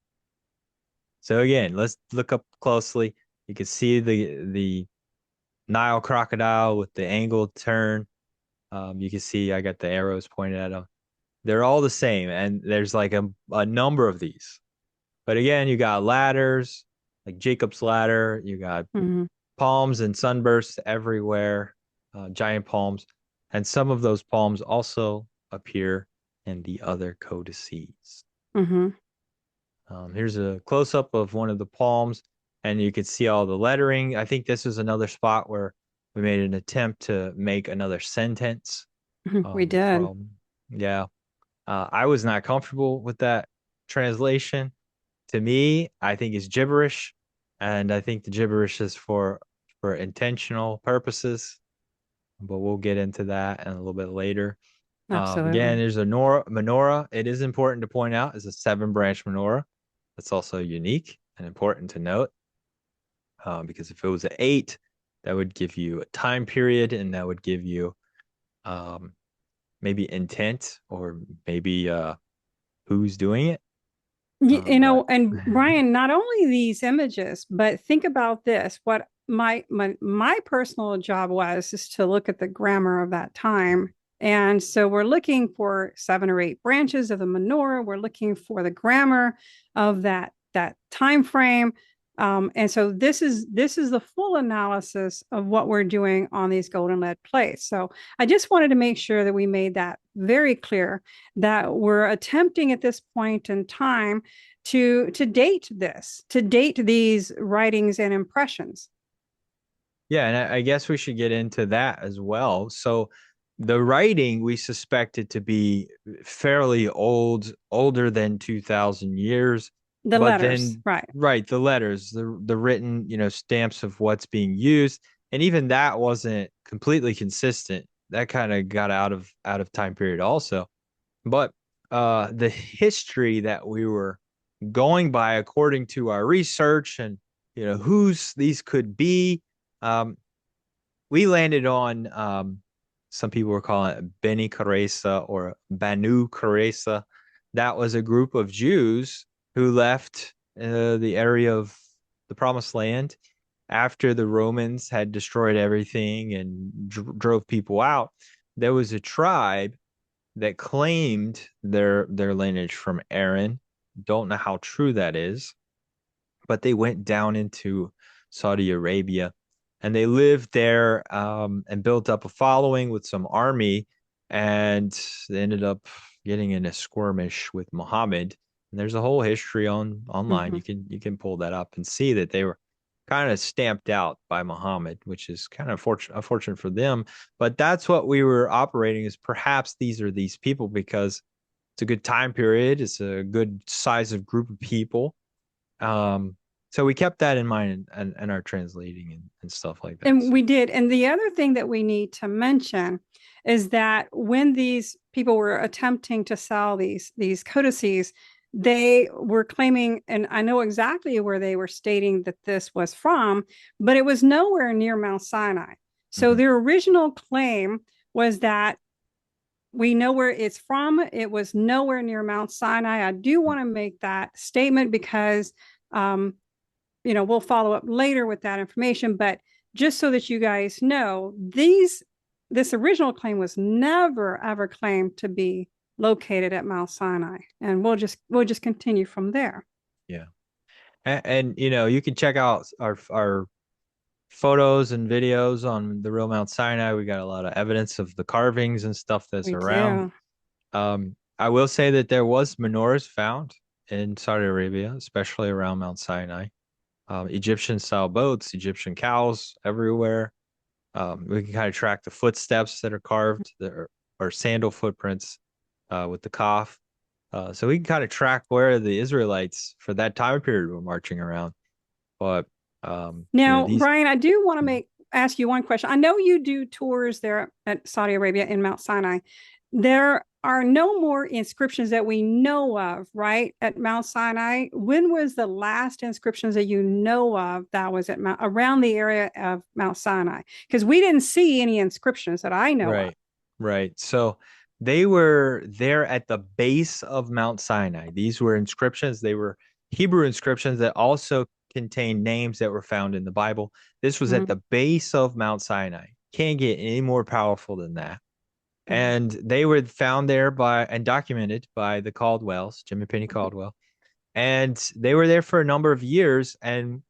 So again, let's look up closely. You can see the Nile crocodile with the angled turn. You can see I got the arrows pointed at them. They're all the same, and there's like a number of these. But again, you got ladders, like Jacob's ladder. You got Mm-hmm. palms and sunbursts everywhere, giant palms. And some of those palms also appear in the other codices. Mm-hmm. Here's a close up of one of the palms, and you can see all the lettering. I think this is another spot where we made an attempt to make another sentence We did. from, yeah. I was not comfortable with that translation. To me, I think it's gibberish, and I think the gibberish is for intentional purposes, but we'll get into that in a little bit later. Again, Absolutely. there's a menorah. It is important to point out is a 7 branch menorah. That's also unique and important to note, because if it was an 8, that would give you a time period, and that would give you um, maybe intent, or maybe who's doing it. But And Bryan, not only these images, but think about this. What my personal job was is to look at the grammar of that time. And so we're looking for 7 or 8 branches of the menorah. We're looking for the grammar of that time frame. And so this is the full analysis of what we're doing on these golden lead plates. So I just wanted to make sure that we made that very clear, that we're attempting at this point in time to date these writings and impressions. yeah, and I guess we should get into that as well. So the writing we suspected to be fairly old, older than 2000 years, The but letters, then right? right, the letters, the written, stamps of what's being used, and even that wasn't completely consistent. That kind of got out of time period also. But the history that we were going by according to our research, and whose these could be, um, we landed on, some people were calling it Beni Karesa or Banu Karesa. That was a group of Jews who left the area of the Promised Land after the Romans had destroyed everything and drove people out. There was a tribe that claimed their lineage from Aaron. Don't know how true that is, but they went down into Saudi Arabia, and they lived there, and built up a following with some army, and they ended up getting in a skirmish with Muhammad. And there's a whole history online. Mm-hmm. You can pull that up and see that they were kind of stamped out by Muhammad, which is kind of unfortunate for them. But that's what we were operating as. Perhaps these are these people because it's a good time period. It's a good size of group of people. Um, so we kept that in mind, and our translating and stuff like that. And we did. And the other thing that we need to mention is that when these people were attempting to sell these codices, they were claiming, and I know exactly where they were stating that this was from, but it was nowhere near Mount Sinai. So Mhm. their original claim was that we know where it's from. It was nowhere near Mount Sinai. I do want to make that statement because um, we'll follow up later with that information, but just so that you guys know, this original claim was never ever claimed to be located at Mount Sinai, and we'll just continue from there. Yeah. And you can check out our photos and videos on the real Mount Sinai. We got a lot of evidence of the carvings and stuff that's We around. do. I will say that there was menorahs found in Saudi Arabia, especially around Mount Sinai. Egyptian style boats, Egyptian cows everywhere. We can kind of track the footsteps that are carved, or sandal footprints, with the kaf. So we can kind of track where the Israelites for that time period were marching around. But Now, these. Bryan, I do want to make ask you one question. I know you do tours there at Saudi Arabia in Mount Sinai. There are no more inscriptions that we know of, right, at Mount Sinai. When was the last inscriptions that you know of that was at around the area of Mount Sinai? Because we didn't see any inscriptions that I know of. Right, right. So they were there at the base of Mount Sinai. These were inscriptions. They were Hebrew inscriptions that also contained names that were found in the Bible. This was at Mhm, the base of Mount Sinai. Can't get any more powerful than that. mhm. And they were found there by and documented by the Caldwells, Jim and Penny Mhm. Caldwell. And they were there for a number of years. And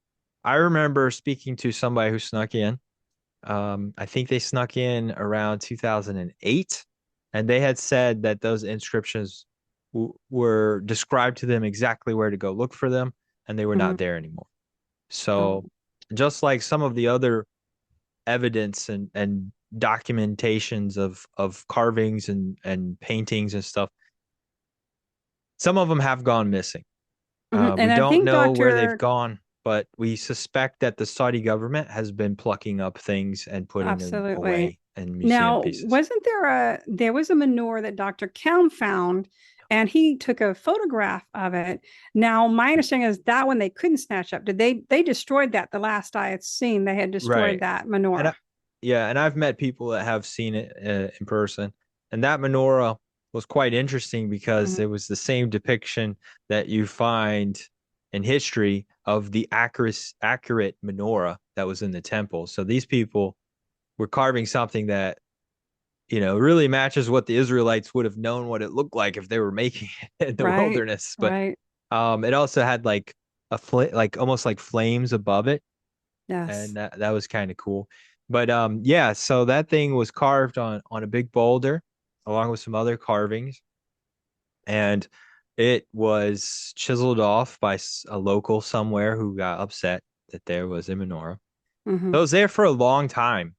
I remember speaking to somebody who snuck in. I think they snuck in around 2008, and they had said that those inscriptions were described to them exactly where to go look for them, and they were Hmm. not there anymore. Oh. So just like some of the other evidence and documentations of carvings and paintings and stuff, some of them have gone missing. We And I don't think know where they've Dr. gone, but we suspect that the Saudi government has been plucking up things and putting them Absolutely. away in museum Now, pieces. wasn't there was a menorah that Dr. Kelm found and he took a photograph of it. Now, my understanding is that one they couldn't snatch up. Did they destroyed that the last I had seen, they had destroyed Right. that And menorah. yeah, and I've met people that have seen it in person. And that menorah was quite interesting because Mhm. it was the same depiction that you find in history of the accurate menorah that was in the temple. So these people were carving something that, really matches what the Israelites would have known what it looked like if they were making it in the Right. wilderness. But Right. it also had like like almost like flames above it, Yes. and that was kind of cool. But yeah, so that thing was carved on a big boulder along with some other carvings, and it was chiseled off by a local somewhere who got upset that there was a menorah. So Hmm. it was there for a long time,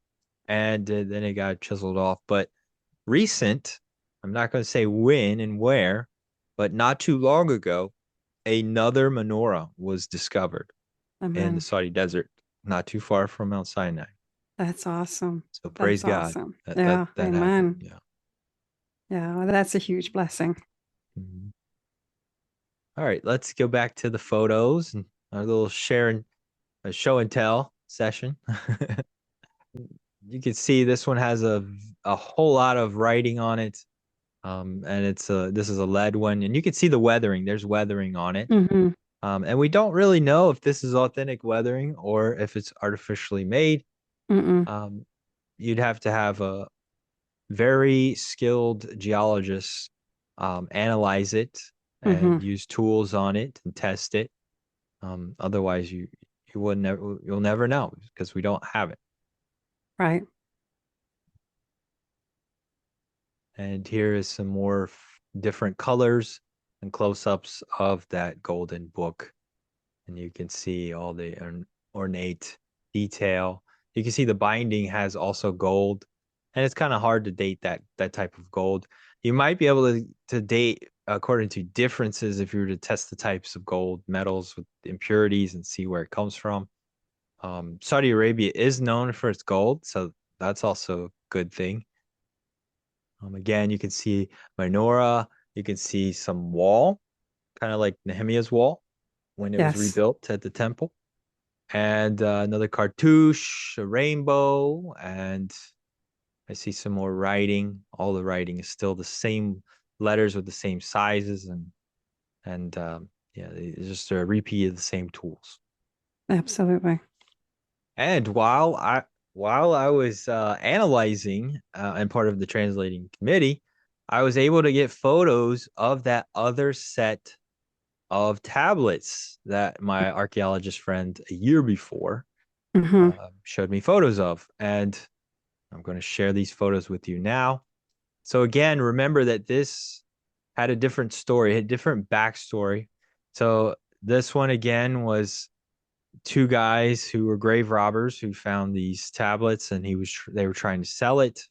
and then it got chiseled off. But recent, I'm not going to say when and where, but not too long ago, another menorah was discovered in the Amen. Saudi desert, not too far from Mount Sinai. That's awesome. So praise That's God awesome. that that Yeah. that happened. Amen. Yeah. Yeah. Well, that's a huge blessing. Mhm. All right, let's go back to the photos and our little a show and tell session. You can see this one has a whole lot of writing on it. And this is a lead one, and you can see the weathering. There's weathering on it. Hmm. And we don't really know if this is authentic weathering or if it's artificially made. Mm-mm. Um, you'd have to have a very skilled geologist analyze it Hmm. and use tools on it and test it. Otherwise, you'll never know because we don't have it. Right. And here is some more different colors and close-ups of that golden book. And you can see all the ornate detail. You can see the binding has also gold, and it's kind of hard to date that type of gold. You might be able to date according to differences if you were to test the types of gold metals with impurities and see where it comes from. Saudi Arabia is known for its gold, so that's also a good thing. Again, you can see menorah, you can see some wall, kind of like Nehemiah's wall when it was Yes. rebuilt at the temple, and another cartouche, a rainbow, and I see some more writing. All the writing is still the same letters with the same sizes, and yeah, it's just a repeat of the same tools. Absolutely. And while I was analyzing and part of the translating committee, I was able to get photos of that other set of tablets that my archaeologist friend a year before Hmm. showed me photos of. And I'm going to share these photos with you now. So again, remember that this had a different story, had a different backstory. So this one again was two guys who were grave robbers who found these tablets, and they were trying to sell it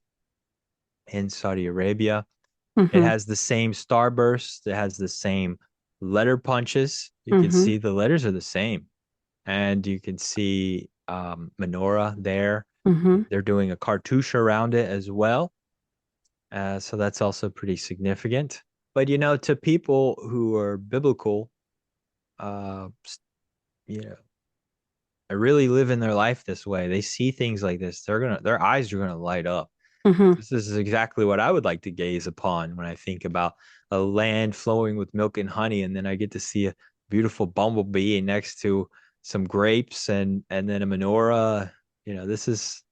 in Saudi Arabia. It Hmm. has the same starburst. It has the same letter punches. You can Hmm. see the letters are the same, and you can see menorah there. Hmm. They're doing a cartouche around it as well, so that's also pretty significant. But to people who are biblical, uh, you know, really living their life this way, they see things like this. Their eyes are gonna light up. Hmm. This is exactly what I would like to gaze upon when I think about a land flowing with milk and honey, and then I get to see a beautiful bumblebee next to some grapes and then a menorah. This is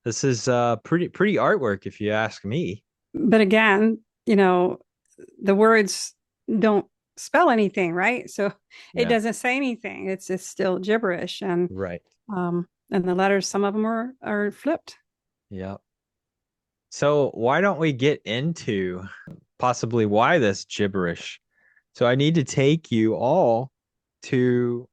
pretty artwork if you ask me. But again, the words don't spell anything, right? So it Yeah, doesn't say anything. It's just still gibberish, right. and the letters, some of them are flipped. Yeah. So why don't we get into possibly why this gibberish. So I need to take you all to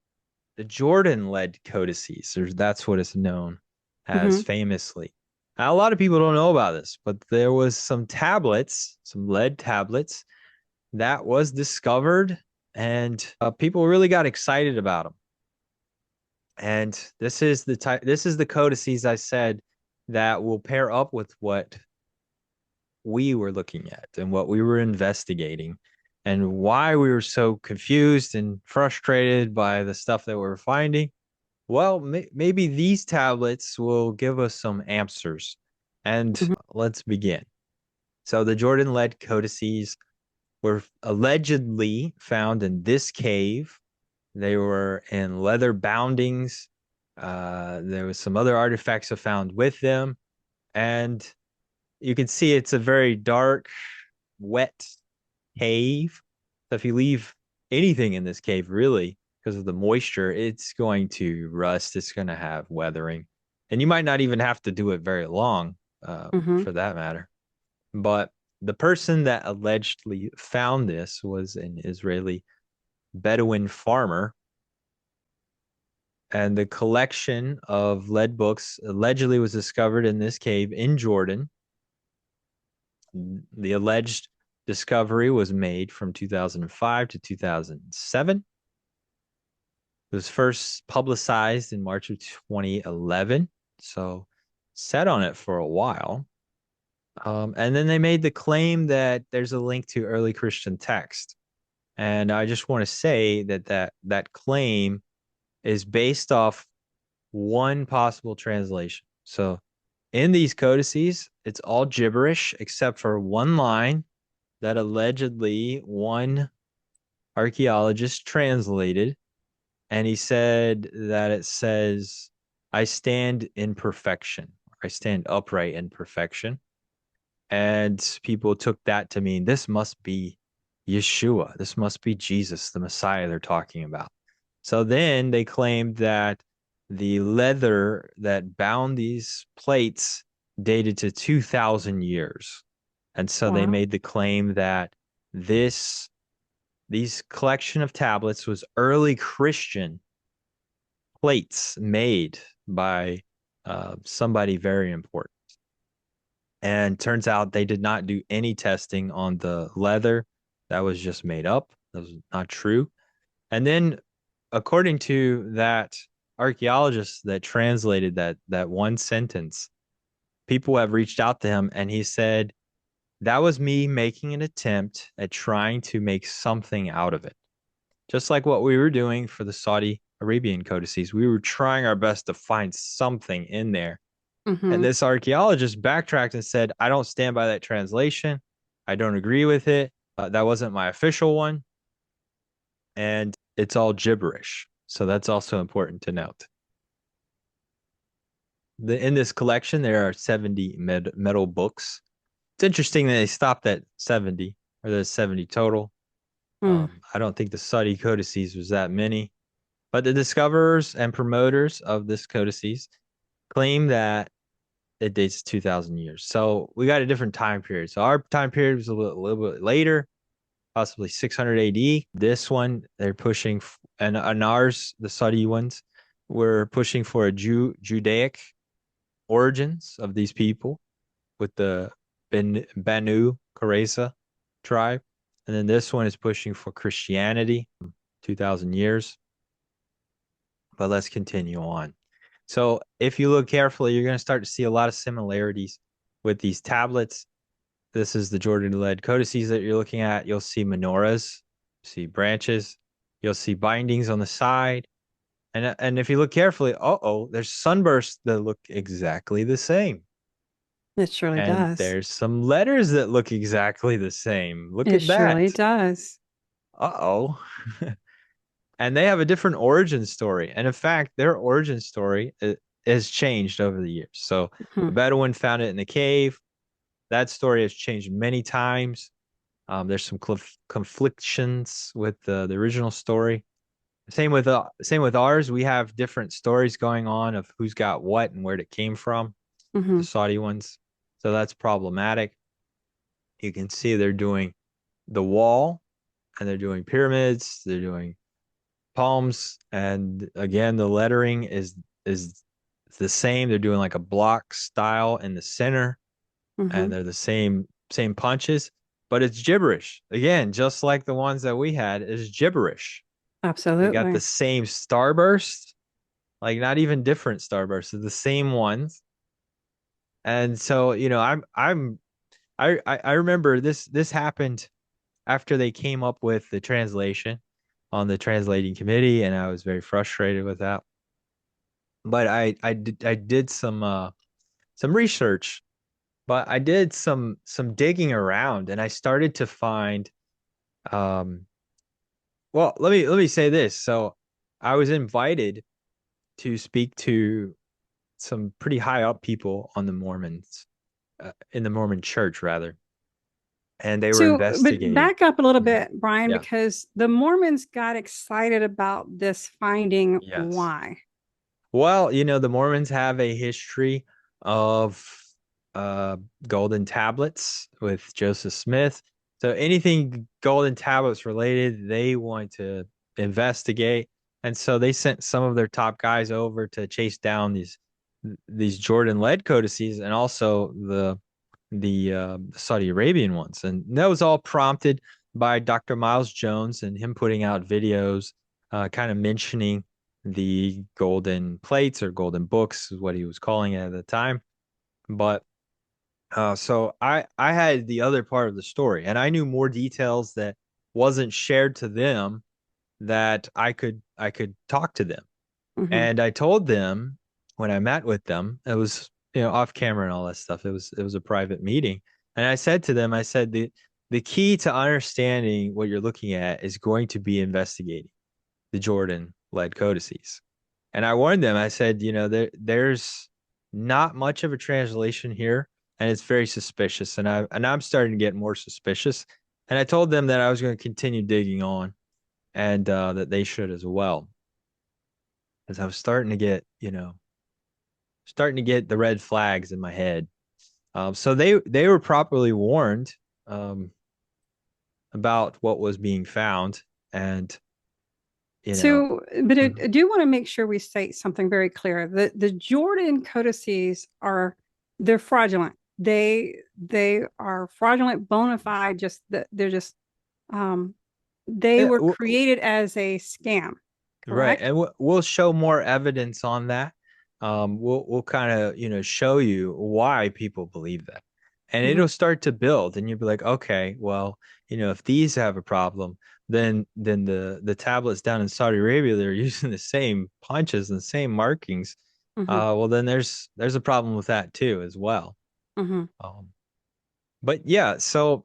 the Jordan Lead Codices, or that's what it's known as Hmm. famously. Now, a lot of people don't know about this, but there was some tablets, some lead tablets that was discovered, and people really got excited about them. And this is the codices I said that will pair up with what we were looking at and what we were investigating and why we were so confused and frustrated by the stuff that we were finding. Well, maybe these tablets will give us some answers. And Hmm. let's begin. So the Jordan Lead Codices were allegedly found in this cave. They were in leather boundings. There was some other artifacts found with them, and you can see it's a very dark, wet cave. So if you leave anything in this cave, really, because of the moisture, it's going to rust. It's going to have weathering, and you might not even have to do it very long, Hmm. for that matter. But the person that allegedly found this was an Israeli Bedouin farmer, and the collection of lead books allegedly was discovered in this cave in Jordan. The alleged discovery was made from 2005 to 2007. It was first publicized in March of 2011, so sat on it for a while. And then they made the claim that there's a link to early Christian text. And I just want to say that claim is based off one possible translation. So in these codices, it's all gibberish except for one line that allegedly one archaeologist translated. And he said that it says, I stand in perfection. I stand upright in perfection. And people took that to mean this must be Yeshua. This must be Jesus, the Messiah they're talking about. So then they claimed that the leather that bound these plates dated to 2,000 years. And so they Wow. made the claim that this these collection of tablets was early Christian plates made by somebody very important. And turns out they did not do any testing on the leather. That was just made up. That was not true. And then, according to that archaeologist that translated that one sentence, people have reached out to him, and he said, that was me making an attempt at trying to make something out of it. Just like what we were doing for the Saudi Arabian Codices, we were trying our best to find something in there. And Hmm. this archaeologist backtracked and said, I don't stand by that translation. I don't agree with it. That wasn't my official one. And it's all gibberish. So that's also important to note. In this collection, there are 70 metal books. It's interesting that they stopped at 70, or there's 70 total. Mm. I don't think the Saudi codices was that many, but the discoverers and promoters of this codices claim that it dates 2,000 years. So we got a different time period. So our time period was a little bit later, possibly 600 AD. This one, they're pushing, and ours, the Saudi ones, were pushing for a Judaic origins of these people with the Banu Qurayza tribe. And then this one is pushing for Christianity, 2,000 years. But let's continue on. So if you look carefully, you're going to start to see a lot of similarities with these tablets. This is the Jordan Lead Codices that you're looking at. You'll see menorahs, see branches, you'll see bindings on the side. And if you look carefully, there's sunbursts that look exactly the same. It surely And does. there's some letters that look exactly the same. Look It at surely that. does. Uh-oh. And they have a different origin story. And in fact, their origin story has changed over the years. So the Hmm. Bedouin found it in the cave. That story has changed many times. There's some conflictions with the original story. Same with ours. We have different stories going on of who's got what and where it came from. The Hmm. Saudi ones, so that's problematic. You can see they're doing the wall, and they're doing pyramids, they're doing palms, and again the lettering is the same. They're doing like a block style in the center, and Hmm. they're the same punches, but it's gibberish. Again, just like the ones that we had, is gibberish. They got the Absolutely. same starburst, like not even different starbursts, it's the same ones. And so, I remember this happened after they came up with the translation on the translating committee, and I was very frustrated with that. But I did some research, but I did some digging around, and I started to find um well, let me say this. So I was invited to speak to some pretty high up people on the Mormons, in the Mormon church rather, and they were So, but investigating. back up a little Mhm. bit, Bryan, Yeah. because the Mormons got excited about this finding. Yes. Why? Well, the Mormons have a history of uh, golden tablets with Joseph Smith. So anything golden tablets related, they want to investigate. And so they sent some of their top guys over to chase down these Jordan Lead Codices, and also the Saudi Arabian ones. And that was all prompted by Dr. Miles Jones and him putting out videos, kind of mentioning the golden plates, or golden books is what he was calling it at the time. But so I had the other part of the story, and I knew more details that wasn't shared to them, that I could talk to them. Hmm. And I told them when I met with them, it was, off camera and all that stuff. It was a private meeting. And I said to them, I said the key to understanding what you're looking at is going to be investigating the Jordan led codices. And I warned them, I said, there's not much of a translation here, and it's very suspicious. And I'm starting to get more suspicious. And I told them that I was going to continue digging on, and that they should as well. As I was starting to get the red flags in my head. So they were properly warned um, about what was being found, and you know, So, but I mhm. do want to make sure we state something very clear. The Jordan codices are they're fraudulent. They are fraudulent, bona fide. Just that they're just um, they Eh, were w- created as a scam. right, Correct. and we'll show more evidence on that. We'll kind of show you why people believe that, and Hmm. it'll start to build, and you'll be like, okay, well, if these have a problem, then the tablets down in Saudi Arabia, they're using the same punches and the same markings. Hmm. Well, then there's a problem with that too as well. Hmm. Um, but yeah, so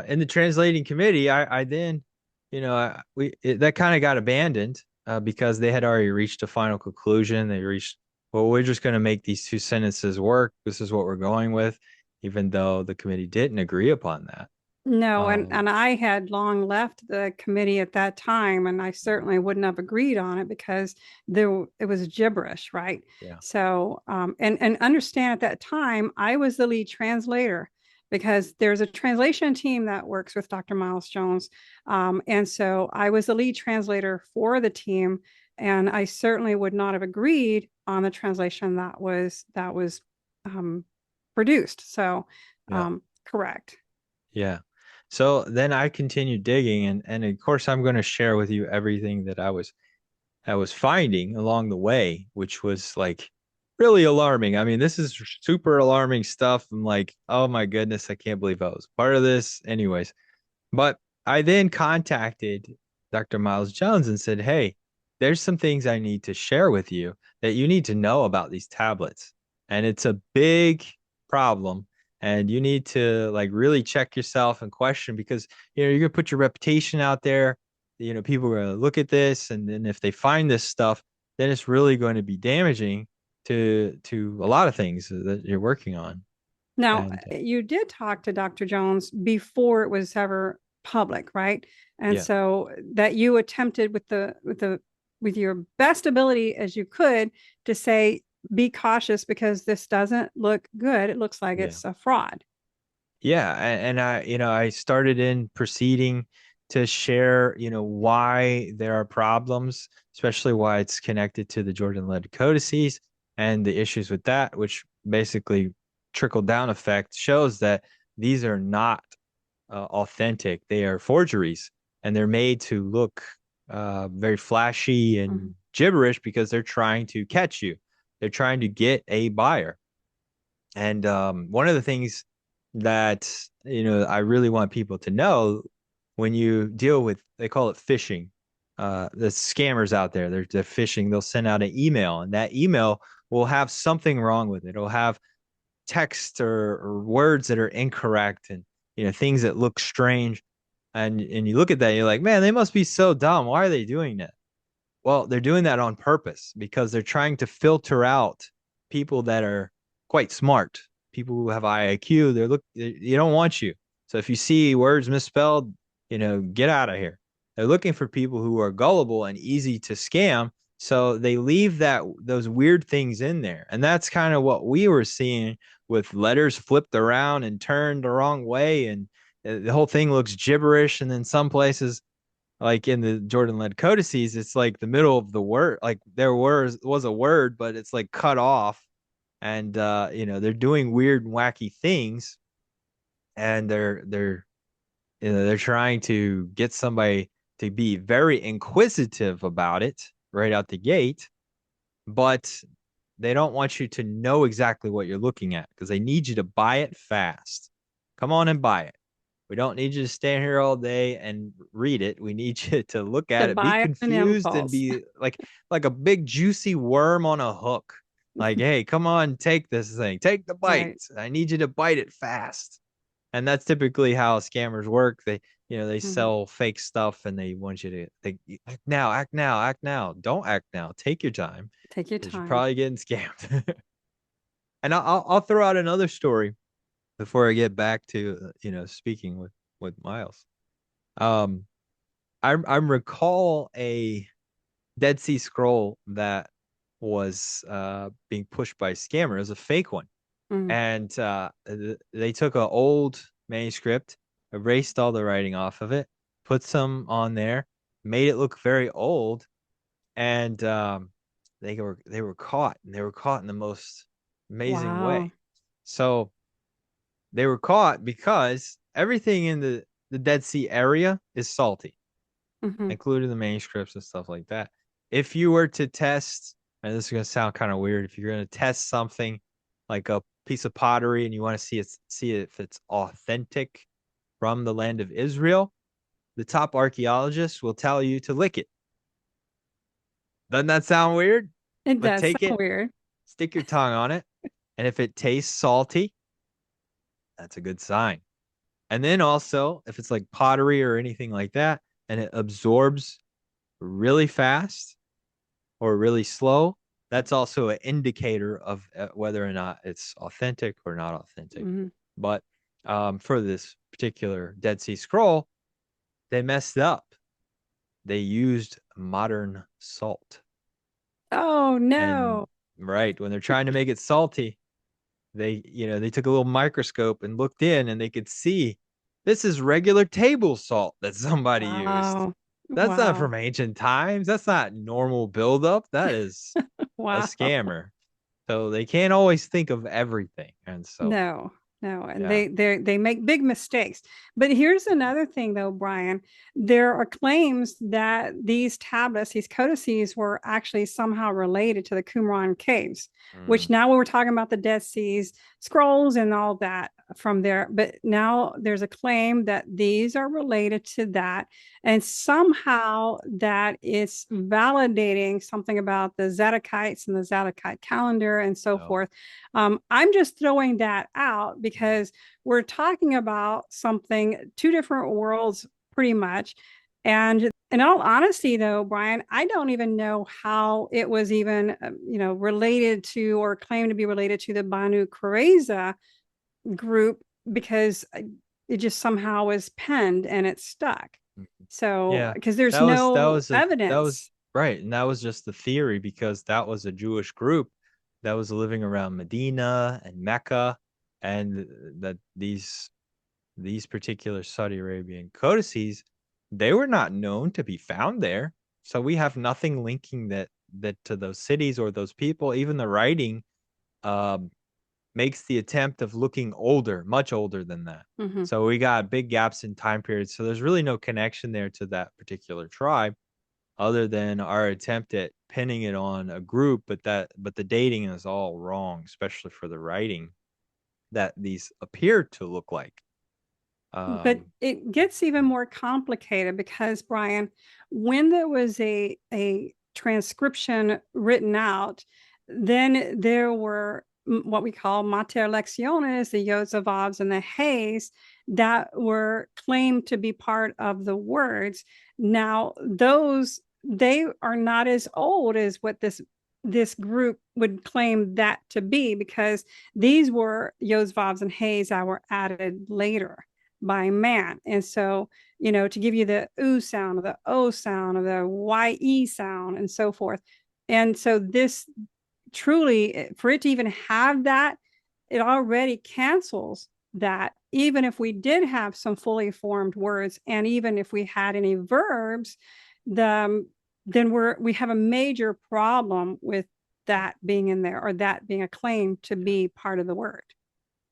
in the translating committee, I then, that kind of got abandoned, because they had already reached a final conclusion. They reached, well, we're just going to make these two sentences work. This is what we're going with, even though the committee didn't agree upon that. No, and Um, and I had long left the committee at that time, and I mhm. certainly wouldn't have agreed on it because there it was gibberish, right? Yeah, So, and understand at that time I was the lead translator because there's a translation team that works with Dr. Miles Jones, and so I was the lead translator for the team, and I certainly would not have agreed on the translation that was um, produced. So, yeah, correct. yeah. So then I continued digging, and of course I'm going to share with you everything that I was finding along the way, which was like really alarming. I mean, this is super alarming stuff. I'm like, oh my goodness, I can't believe I was part of this. Anyways, but I then contacted Dr. Miles Jones and said, hey, there's some things I need to share with you that you need to know about these tablets. And it's a big problem. And you need to like really check yourself and question, because you're gonna put your reputation out there. People are gonna look at this, and then if they find this stuff, then it's really going to be damaging to a lot of things that you're working on. Now, And you did talk to Dr. Jones before it was ever public, right? And yeah, so that you attempted with your best ability as you could to say, be cautious because this doesn't look good. It looks like yeah. it's a fraud. Yeah, and I started in proceeding to share, why there are problems, especially why it's connected to the Jordan Lead Codices and the issues with that, which basically trickle down effect shows that these are not authentic. They are forgeries, and they're made to look very flashy Mhm. and gibberish because they're trying to catch you. They're trying to get a buyer. And one of the things that I really want people to know when you deal with, they call it phishing. The scammers out there, they're phishing. They'll send out an email, and that email will have something wrong with it. It'll have text or words that are incorrect, and things that look strange. And you look at that, you're like, man, they must be so dumb. Why are they doing that? Well, they're doing that on purpose because they're trying to filter out people that are quite smart, people who have high IQ. They don't want you. So if you see words misspelled, get out of here. They're looking for people who are gullible and easy to scam. So they leave those weird things in there. And that's kind of what we were seeing with letters flipped around and turned the wrong way. And the whole thing looks gibberish. And then some places like in the Jordan Lead Codices, it's like the middle of the word, like there was a word, but it's like cut off, and they're doing weird and wacky things, and they're trying to get somebody to be very inquisitive about it right out the gate, but they don't want you to know exactly what you're looking at because they need you to buy it fast. Come on and buy it. We don't need you to stand here all day and read it. We need you to look To at it, be buy an confused, and impulse. be like a big juicy worm on a hook. Like, hey, come on, take this thing. Take the bite. Right. I need you to bite it fast. And that's typically how scammers work. They Mhm. sell fake stuff and they want you to act now, act now, act now. Don't act now. Take your time Take your because you're time. probably getting scammed. And I'll throw out another story before I get back to speaking with Miles. Um, I recall a Dead Sea Scroll that was being pushed by a scammer. It was a fake one, Mm. and they took an old manuscript, erased all the writing off of it, put some on there, made it look very old, and they were caught, and they were caught in the most amazing Wow. way. So they were caught because everything in the Dead Sea area is salty, Hmm. including the manuscripts and stuff like that. If you were to test, and this is going to sound kind of weird, if you're going to test something like a piece of pottery and you want to see if it's authentic from the land of Israel, the top archaeologists will tell you to lick it. Doesn't that sound weird? It But does take sound it, weird. stick your tongue on it, and if it tastes salty, that's a good sign. And then also, if it's like pottery or anything like that, and it absorbs really fast or really slow, that's also an indicator of whether or not it's authentic or not authentic. Hmm. But for this particular Dead Sea Scroll, they messed up. They used modern salt. Oh And no. right, when they're trying to make it salty, they took a little microscope and looked in and they could see this is regular table salt that somebody used. Wow. That's not Wow. from ancient times. That's not normal buildup. That is a Wow. scammer. So they can't always think of everything. And so, No, no, and yeah. they make big mistakes. But here's another thing, though, Bryan. There are claims that these tablets, these codices, were actually somehow related to the Qumran caves. Which Mm, now when we're talking about the Dead Seas scrolls and all that from there, but now there's a claim that these are related to that, and somehow that is validating something about the Zadokites and the Zadokite calendar and so no. forth. I'm just throwing that out because we're talking about something, two different worlds, pretty much. And in all honesty, though, Bryan, I don't even know how it was even, related to or claimed to be related to the Banu Qurayza group because it just somehow was penned and it stuck. Mhm. So, Yeah. because there's That no was that was evidence. right. And that was just the theory because that was a Jewish group that was living around Medina and Mecca, and that these these particular Saudi Arabian codices, they were not known to be found there. So we have nothing linking that to those cities or those people. Even the writing um, makes the attempt of looking older, much older than that. Mm-hmm. So we got big gaps in time periods. So there's really no connection there to that particular tribe other than our attempt at pinning it on a group, but the dating is all wrong, especially for the writing that these appear to look like. But Um, it gets even more complicated because, Bryan, when there was a transcription written out, then there were what we call mater lectiones, the Yosavavs and the Hays, that were claimed to be part of the words. Now, those they are not as old as what this group would claim that to be, because these were Yosavavs and Hays that were added later by man. And so, to give you the oo sound or the o sound or the ye sound and so forth. And so this truly, for it to even have that, it already cancels that. Even if we did have some fully formed words, and even if we had any verbs, then we have a major problem with that being in there, or that being a claim to be part of the word.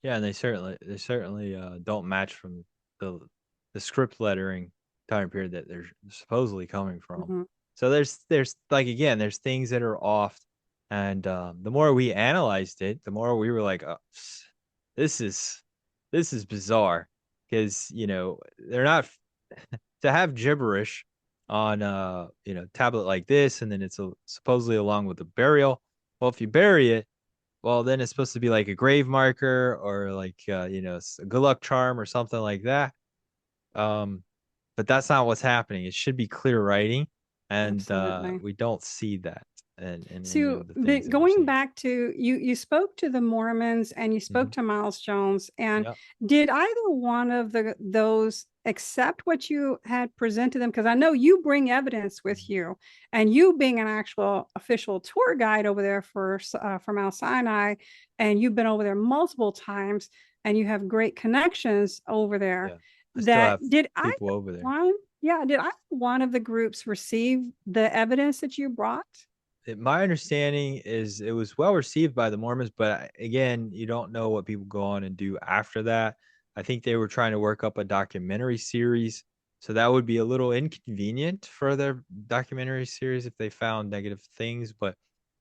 yeah, and they certainly don't match from the the script lettering time period that they're supposedly coming from. Mm-hmm. So there's like again, there's things that are off, and the more we analyzed it, the more we were like, oh, this is this is bizarre because they're not to have gibberish on tablet like this, and then it's supposedly along with the burial. Well, if you bury it, well, then it's supposed to be like a grave marker or like a good luck charm or something like that. Um, but that's not what's happening. It should be clear writing, and Absolutely. we don't see that in any So, of the things but that we're going seeing. back to you spoke to the Mormons and you spoke Hmm. to Miles Jones, and Yep. did either one of those accept what you had presented them? Because I know you bring evidence with Mhm. you, and you being an actual official tour guide over there for Mount Sinai, and you've been over there multiple times, and you have great connections over there. Yeah. I still That have did I people over there. one? Yeah, did I one of the groups receive the evidence that you brought? My understanding is it was well received by the Mormons, but again, you don't know what people go on and do after that. I think they were trying to work up a documentary series, so that would be a little inconvenient for their documentary series if they found negative things. But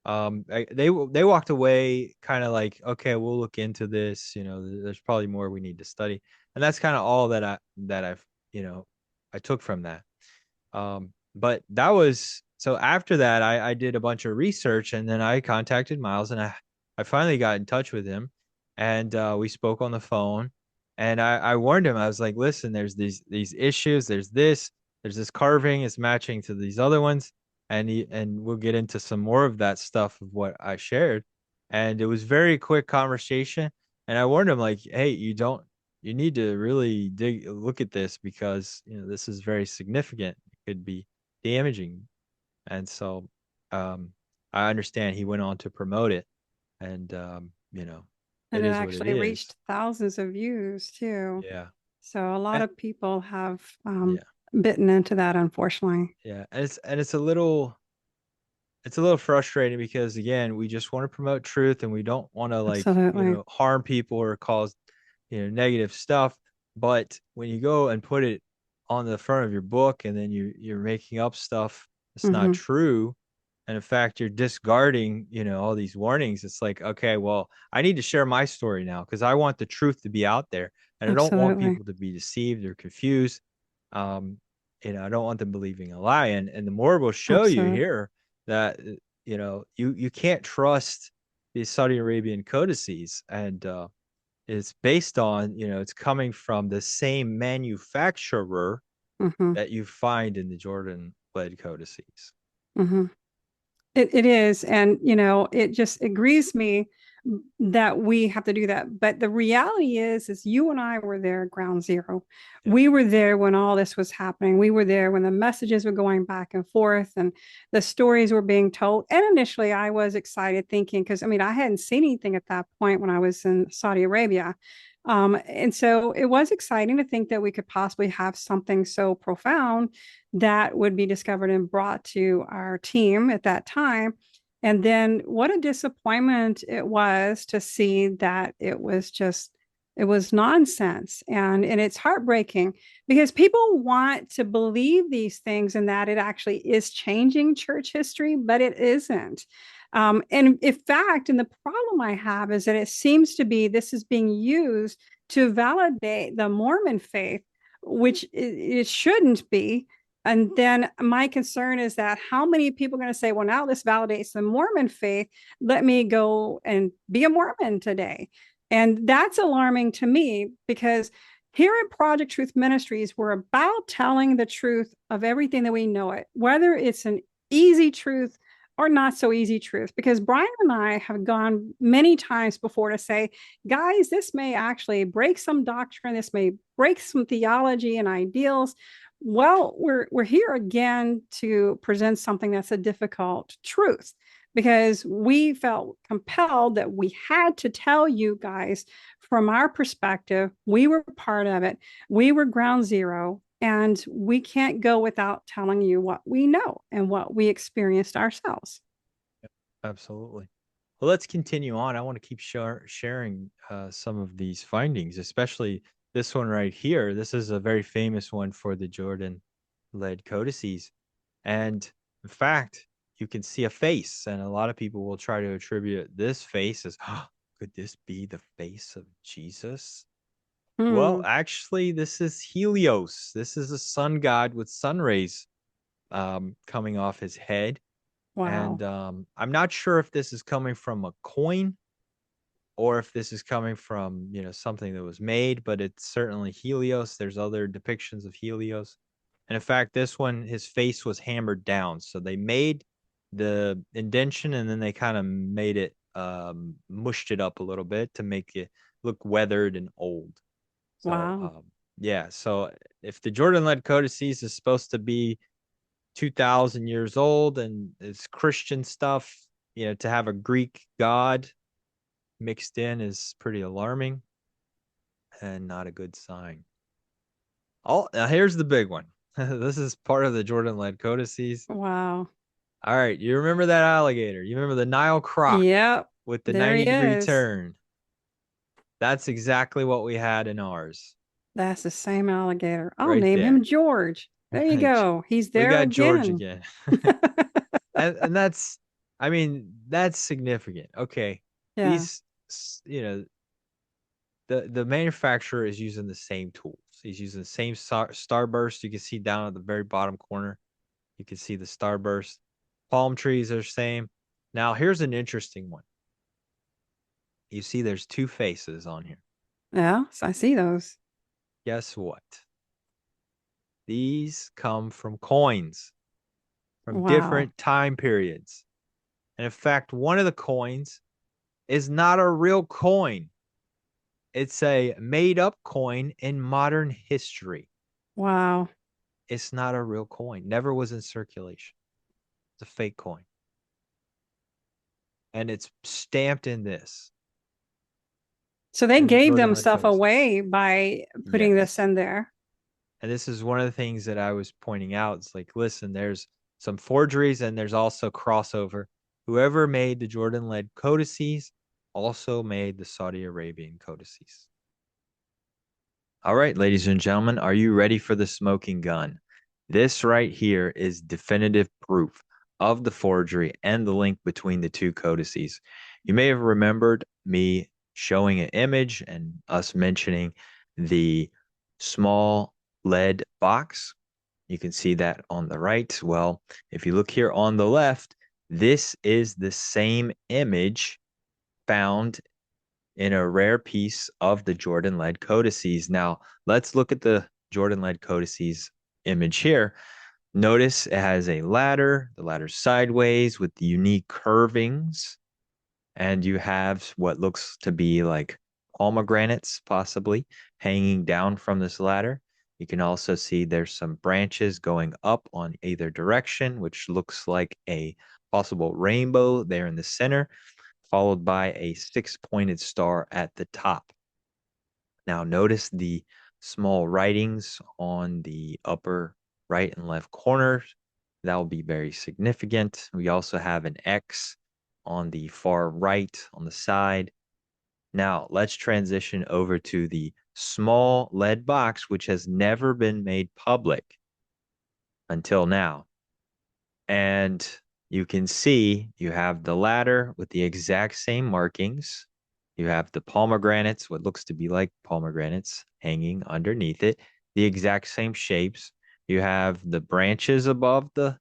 they walked away kind of like, okay, we'll look into this. There's probably more we need to study, and that's kind of all that I've I took from that. But that was so after that, I did a bunch of research and then I contacted Miles and I finally got in touch with him and we spoke on the phone and I warned him. I was like, listen, there's these issues, there's this carving, it's matching to these other ones, and we'll get into some more of that stuff of what I shared. And it was very quick conversation. And I warned him like, hey, you need to really look at this because this is very significant. It could be damaging. And so um I understand he went on to promote it and And it it is what it actually is. reached thousands of views too. Yeah. So a lot Eh, of people have yeah. bitten into that, unfortunately. Yeah. And it's a little frustrating because again, we just want to promote truth and we don't want to like, Absolutely. harm people or cause, negative stuff. But when you go and put it on the front of your book and then you're making up stuff that's not Hmm. true, and in fact you're discarding, all these warnings, it's like, okay, well, I need to share my story now because I want the truth to be out there and I don't want Absolutely. people to be deceived or confused. Um, I don't want them believing a lie. And the more will show you Absolutely. here that you can't trust these Saudi Arabian codices, and it's based on it's coming from the same manufacturer Hmm. that you find in the Jordan Lead Codices. Hmm. It is. And, it grieves me that we have to do that. But the reality is you and I were there at ground zero. Yeah, We were there when all this was happening. We were there when the messages were going back and forth and the stories were being told. And initially I was excited thinking, because I mean, I hadn't seen anything at that point when I was in Saudi Arabia. And so it was exciting to think that we could possibly have something so profound that would be discovered and brought to our team at that time. And then what a disappointment it was to see that it was nonsense. And it's heartbreaking because people want to believe these things and that it actually is changing church history, but it isn't. And in fact, and the problem I have is that it seems to be this is being used to validate the Mormon faith, which it shouldn't be. And then my concern is that how many people are going to say, well, now this validates the Mormon faith. Let me go and be a Mormon today. And that's alarming to me because here at Project Truth Ministries, we're about telling the truth of everything that we know it, whether it's an easy truth or not so easy truth. Because Bryan and I have gone many times before to say, guys, this may actually break some doctrine, this may break some theology and ideals. Well, we're here again to present something that's a difficult truth because we felt compelled that we had to tell you guys from our perspective, we were part of it. We were ground zero, and we can't go without telling you what we know and what we experienced ourselves. Absolutely. Well, let's continue on. I want to keep sharing some of these findings, especially this one right here. This is a very famous one for the Jordan Lead Codices. And in fact, you can see a face, and a lot of people will try to attribute this face as, oh, could this be the face of Jesus? Well, Hmm. actually, this is Helios. This is a sun god with sun rays coming off his head. And Wow. I'm not sure if this is coming from a coin or if this is coming from, something that was made, but it's certainly Helios. There's other depictions of Helios. And in fact, this one, his face was hammered down. So they made the indention and then they kind of made it, mushed it up a little bit to make it look weathered and old. So, Wow. yeah. So if the Jordan Lead Codices is supposed to be 2000 years old and it's Christian stuff, to have a Greek god mixed in is pretty alarming and not a good sign. Now here's the big one. This is part of the Jordan Lead Codices. Wow. All right, you remember that alligator? You remember the Nile croc Yep. with the There he 90-degree is. turn? That's exactly what we had in ours, That's the same alligator. I'll right name him there. George. There you go. He's We there got George again. again. And that's, I mean, that's significant. Okay. Yeah. These, the manufacturer is using the same tools. He's using the same starburst. You can see down at the very bottom corner. You can see the starburst. Palm trees are the same. Now, here's an interesting one. You see there's two faces on here. Yeah. So I see those. Guess what? These come from coins from Wow. different time periods. And in fact, one of the coins is not a real coin. It's a made up coin in modern history. Wow. It's not a real coin. Never was in circulation. It's a fake coin. And it's stamped in this, So they in the gave Jordan them Lead stuff Codices. away by putting Yes. this in there. And this is one of the things that I was pointing out. It's like, listen, there's some forgeries and there's also crossover. Whoever made the Jordan Lead Codices also made the Saudi Arabian Codices. All right, ladies and gentlemen, are you ready for the smoking gun? This right here is definitive proof of the forgery and the link between the two codices. You may have remembered me showing an image and us mentioning the small lead box. You can see that on the right. Well, if you look here on the left, this is the same image found in a rare piece of the Jordan Lead Codices. Now, let's look at the Jordan Lead Codices image here. Notice it has a ladder, the ladder's sideways with the unique curvings, and you have what looks to be like pomegranates, possibly, hanging down from this ladder. You can also see there's some branches going up on either direction, which looks like a possible rainbow there in the center, followed by a six-pointed star at the top. Now notice the small writings on the upper right and left corners. That will be very significant. We also have an X on the far right on the side. Now let's transition over to the small lead box, which has never been made public until now. And you can see you have the ladder with the exact same markings. You have the pomegranates, what looks to be like pomegranates, hanging underneath it, the exact same shapes. You have the branches above the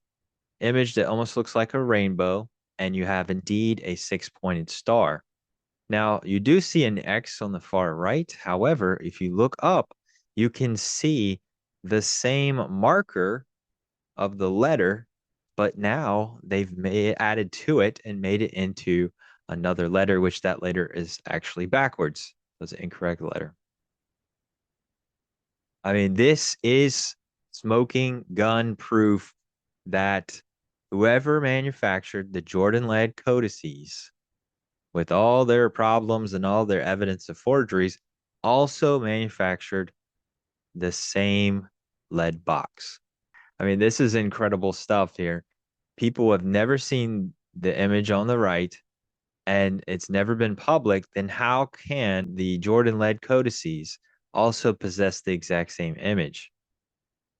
image that almost looks like a rainbow, and you have indeed a six-pointed star. Now, you do see an X on the far right. However, if you look up, you can see the same marker of the letter, but now they've added to it and made it into another letter, which that letter is actually backwards. That's an incorrect letter. I mean, this is smoking gun proof that whoever manufactured the Jordan Lead Codices, with all their problems and all their evidence of forgeries, also manufactured the same lead box. I mean, this is incredible stuff here. People have never seen the image on the right and it's never been public, then how can the Jordan Lead Codices also possess the exact same image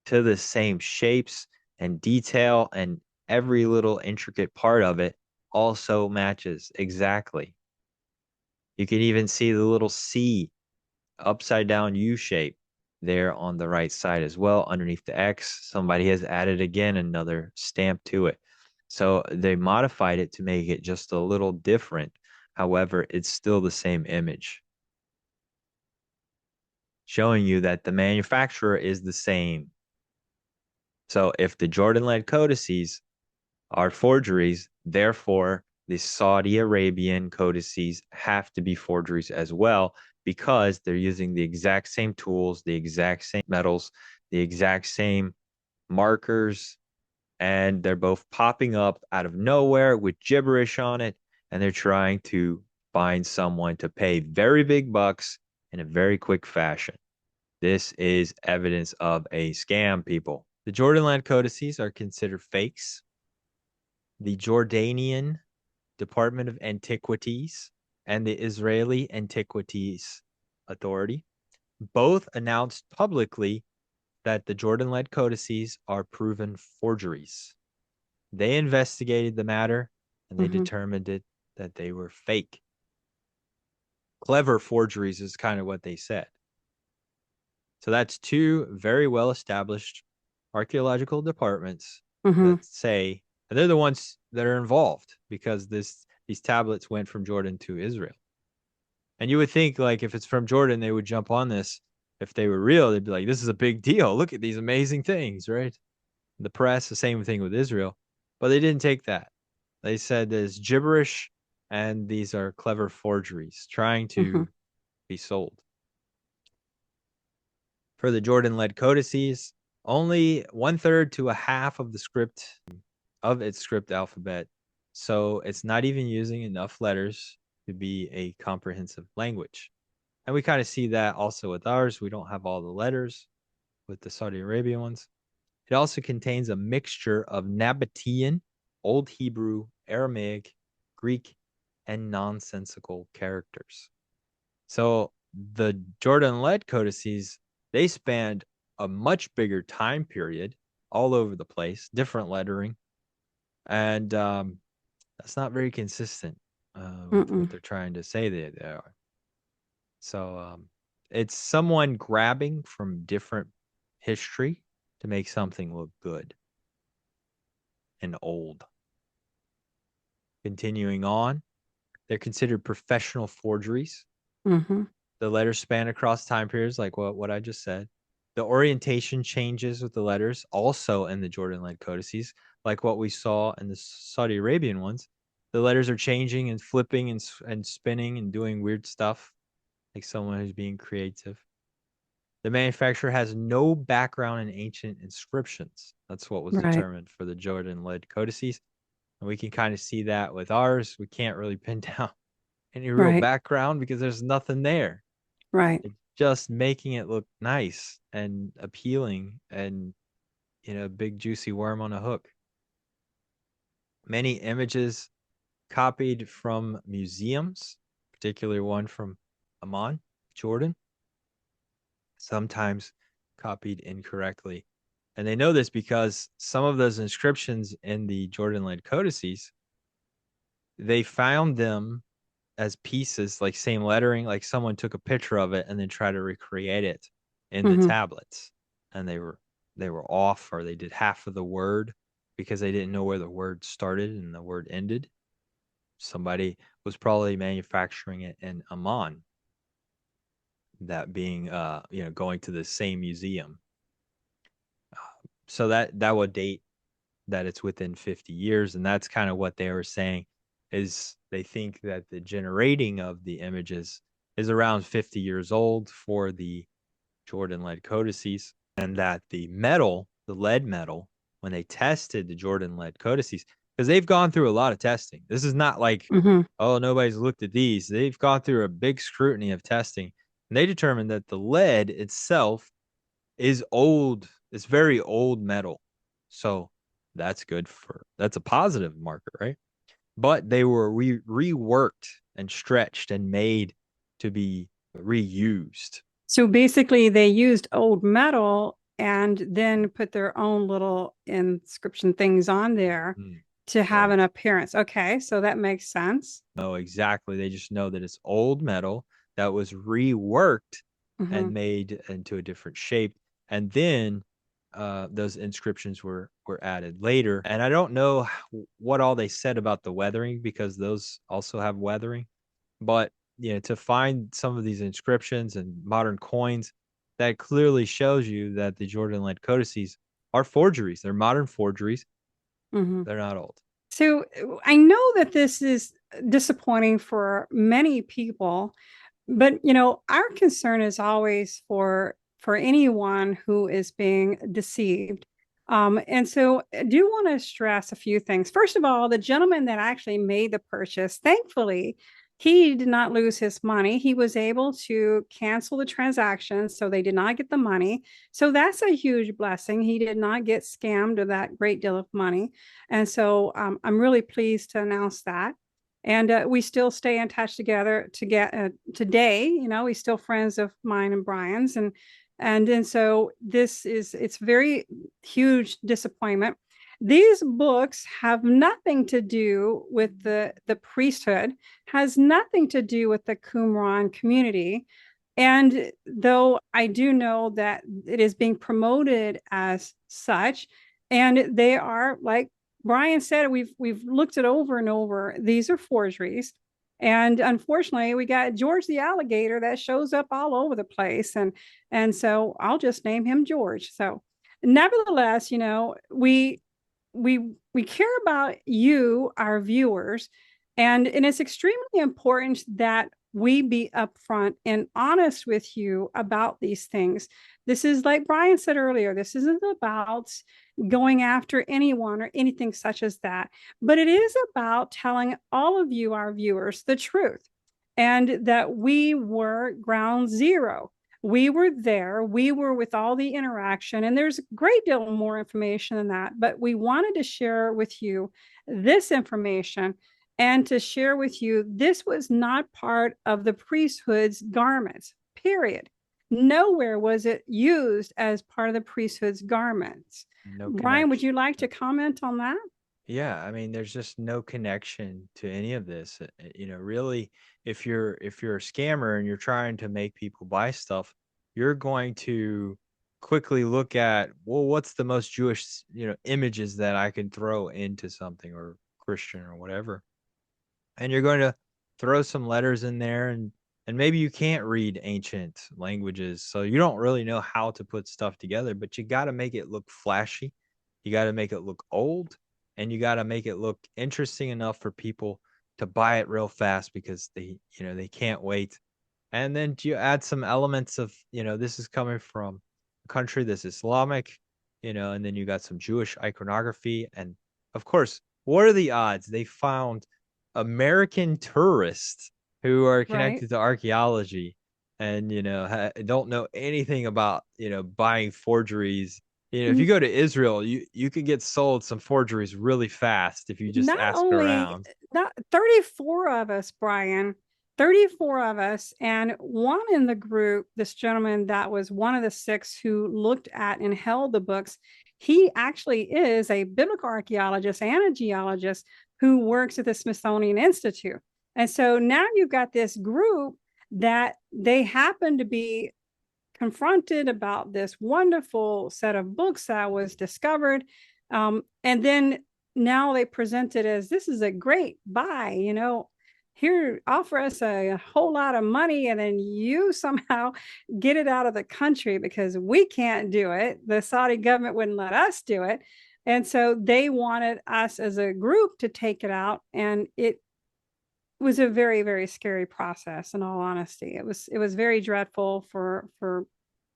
to the same shapes and detail, and every little intricate part of it also matches exactly? You can even see the little C upside down U shape there on the right side as well. Underneath the X, somebody has added again another stamp to it. So they modified it to make it just a little different. However, it's still the same image, showing you that the manufacturer is the same. So if the Jordan Lead Codices are forgeries, therefore the Saudi Arabian Codices have to be forgeries as well, because they're using the exact same tools, the exact same metals, the exact same markers, and they're both popping up out of nowhere with gibberish on it, and they're trying to find someone to pay very big bucks in a very quick fashion. This is evidence of a scam, people. The Jordan Land Codices are considered fakes. The Jordanian Department of Antiquities and the Israeli Antiquities Authority both announced publicly that the Jordan Lead Codices are proven forgeries. They investigated the matter and they determined that they were fake. Clever forgeries is kind of what they said. So that's two very well established archaeological departments that say, and they're the ones that are involved because these tablets went from Jordan to Israel. And you would think, like, if it's from Jordan, they would jump on this. If they were real, they'd be like, this is a big deal. Look at these amazing things, right? The press, the same thing with Israel. But they didn't take that. They said there's gibberish and these are clever forgeries trying to be sold. For the Jordan Lead Codices, only 1/3 to a half of the script of its script alphabet. So it's not even using enough letters to be a comprehensive language. And we kind of see that also with ours. We don't have all the letters with the Saudi Arabian ones. It also contains a mixture of Nabatean, Old Hebrew, Aramaic, Greek, and nonsensical characters. So the Jordan Lead Codices, they spanned a much bigger time period all over the place, different lettering. And that's not very consistent with what they're trying to say they are. So it's someone grabbing from different history to make something look good and old. Continuing on, they're considered professional forgeries. The letters span across time periods, like what I just said. The orientation changes with the letters, also in the Jordan Lead Codices, like what we saw in the Saudi Arabian ones. The letters are changing and flipping and spinning and doing weird stuff, like someone who's being creative. The manufacturer has no background in ancient inscriptions. That's what was determined for the Jordan Lead Codices. And we can kind of see that with ours. We can't really pin down any real background because there's nothing there. Right. just making it look nice and appealing and, big juicy worm on a hook. Many images copied from museums, particularly one from Amman, Jordan, sometimes copied incorrectly. And they know this because some of those inscriptions in the Jordan Lead Codices, they found them as pieces, like same lettering, like someone took a picture of it and then tried to recreate it in the Mm-hmm. tablets. And they were off, or they did half of the word because they didn't know where the word started and the word ended. Somebody was probably manufacturing it in Amman, that being going to the same museum. So that would date that it's within 50 years, and that's kind of what they were saying, is they think that the generating of the images is around 50 years old for the Jordan Lead Codices, and that the metal, the lead metal, when they tested the Jordan Lead Codices, because they've gone through a lot of testing. This is not like, Mm-hmm. oh, nobody's looked at these. They've gone through a big scrutiny of testing, and they determined that the lead itself is old. It's very old metal. So that's a positive marker, right? But they were reworked and stretched and made to be reused. So basically, they used old metal and then put their own little inscription things on there Mm, to have right. an appearance. Okay, so that makes sense. No, exactly. They just know that it's old metal that was reworked Mm-hmm. and made into a different shape. And then those inscriptions were added later. And I don't know what all they said about the weathering, because those also have weathering. But to find some of these inscriptions and modern coins, that clearly shows you that the Jordan Lead Codices are forgeries. They're modern forgeries. Mm-hmm. They're not old. So I know that this is disappointing for many people, but our concern is always for anyone who is being deceived. And so I do want to stress a few things. First of all, the gentleman that actually made the purchase, thankfully, he did not lose his money. He was able to cancel the transaction, so they did not get the money. So that's a huge blessing. He did not get scammed of that great deal of money. And so I'm really pleased to announce that. And we still stay in touch together to get today. We still friends of mine and Bryan's, and so it's very huge disappointment. These books have nothing to do with the priesthood, has nothing to do with the Qumran community. And though I do know that it is being promoted as such, and they are, like Bryan said, we've looked it over and over. These are forgeries. And unfortunately, we got George the alligator that shows up all over the place. And so I'll just name him George. So nevertheless, we care about you, our viewers, and it's extremely important that we be upfront and honest with you about these things. This is, like Bryan said earlier, this isn't about going after anyone or anything such as that, but it is about telling all of you, our viewers, the truth, and that we were ground zero. We were there, we were with all the interaction, and there's a great deal more information than that, but we wanted to share with you this information and to share with you this was not part of the priesthood's garments, period. Nowhere was it used as part of the priesthood's garments. No Bryan, would connection. you like to comment on that? Yeah, I mean, there's just no connection to any of this. Really, if you're a scammer and you're trying to make people buy stuff, you're going to quickly look at, well, what's the most Jewish, images that I can throw into something, or Christian or whatever. And you're going to throw some letters in there, and maybe you can't read ancient languages, so you don't really know how to put stuff together, but you got to make it look flashy. You got to make it look old, and you got to make it look interesting enough for people to buy it real fast, because they can't wait. And then you add some elements of, this is coming from a country that's Islamic, and then you got some Jewish iconography. And of course, what are the odds they found American tourists who are Right. connected to archaeology, and don't know anything about buying forgeries. If you go to Israel, you can get sold some forgeries really fast if you just Not ask only around. not 34 of us, Bryan, 34 of us, and one in the group, this gentleman that was one of the six who looked at and held the books, he actually is a biblical archaeologist and a geologist who works at the Smithsonian Institute. And so now you've got this group that they happen to be confronted about this wonderful set of books that was discovered. And then now they present it as this is a great buy, here, offer us a whole lot of money, and then you somehow get it out of the country because we can't do it. The Saudi government wouldn't let us do it. And so they wanted us as a group to take it out. And it was a very, very scary process, in all honesty. It was very dreadful for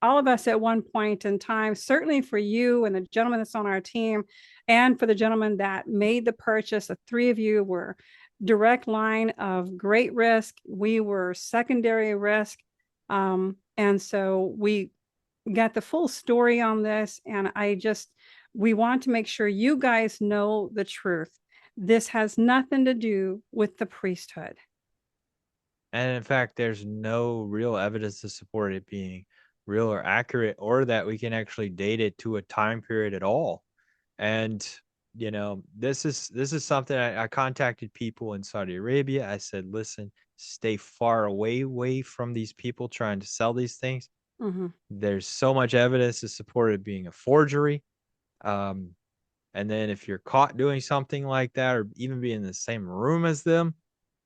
all of us at one point in time, certainly for you and the gentleman that's on our team, and for the gentleman that made the purchase. The three of you were direct line of great risk. We were secondary risk. And so we got the full story on this. And we want to make sure you guys know the truth. This has nothing to do with the priesthood. And in fact, there's no real evidence to support it being real or accurate, or that we can actually date it to a time period at all. And this is something I contacted people in Saudi Arabia. I said, listen, stay far away from these people trying to sell these things. Mm-hmm. There's so much evidence to support it being a forgery. Um, and then if you're caught doing something like that, or even be in the same room as them,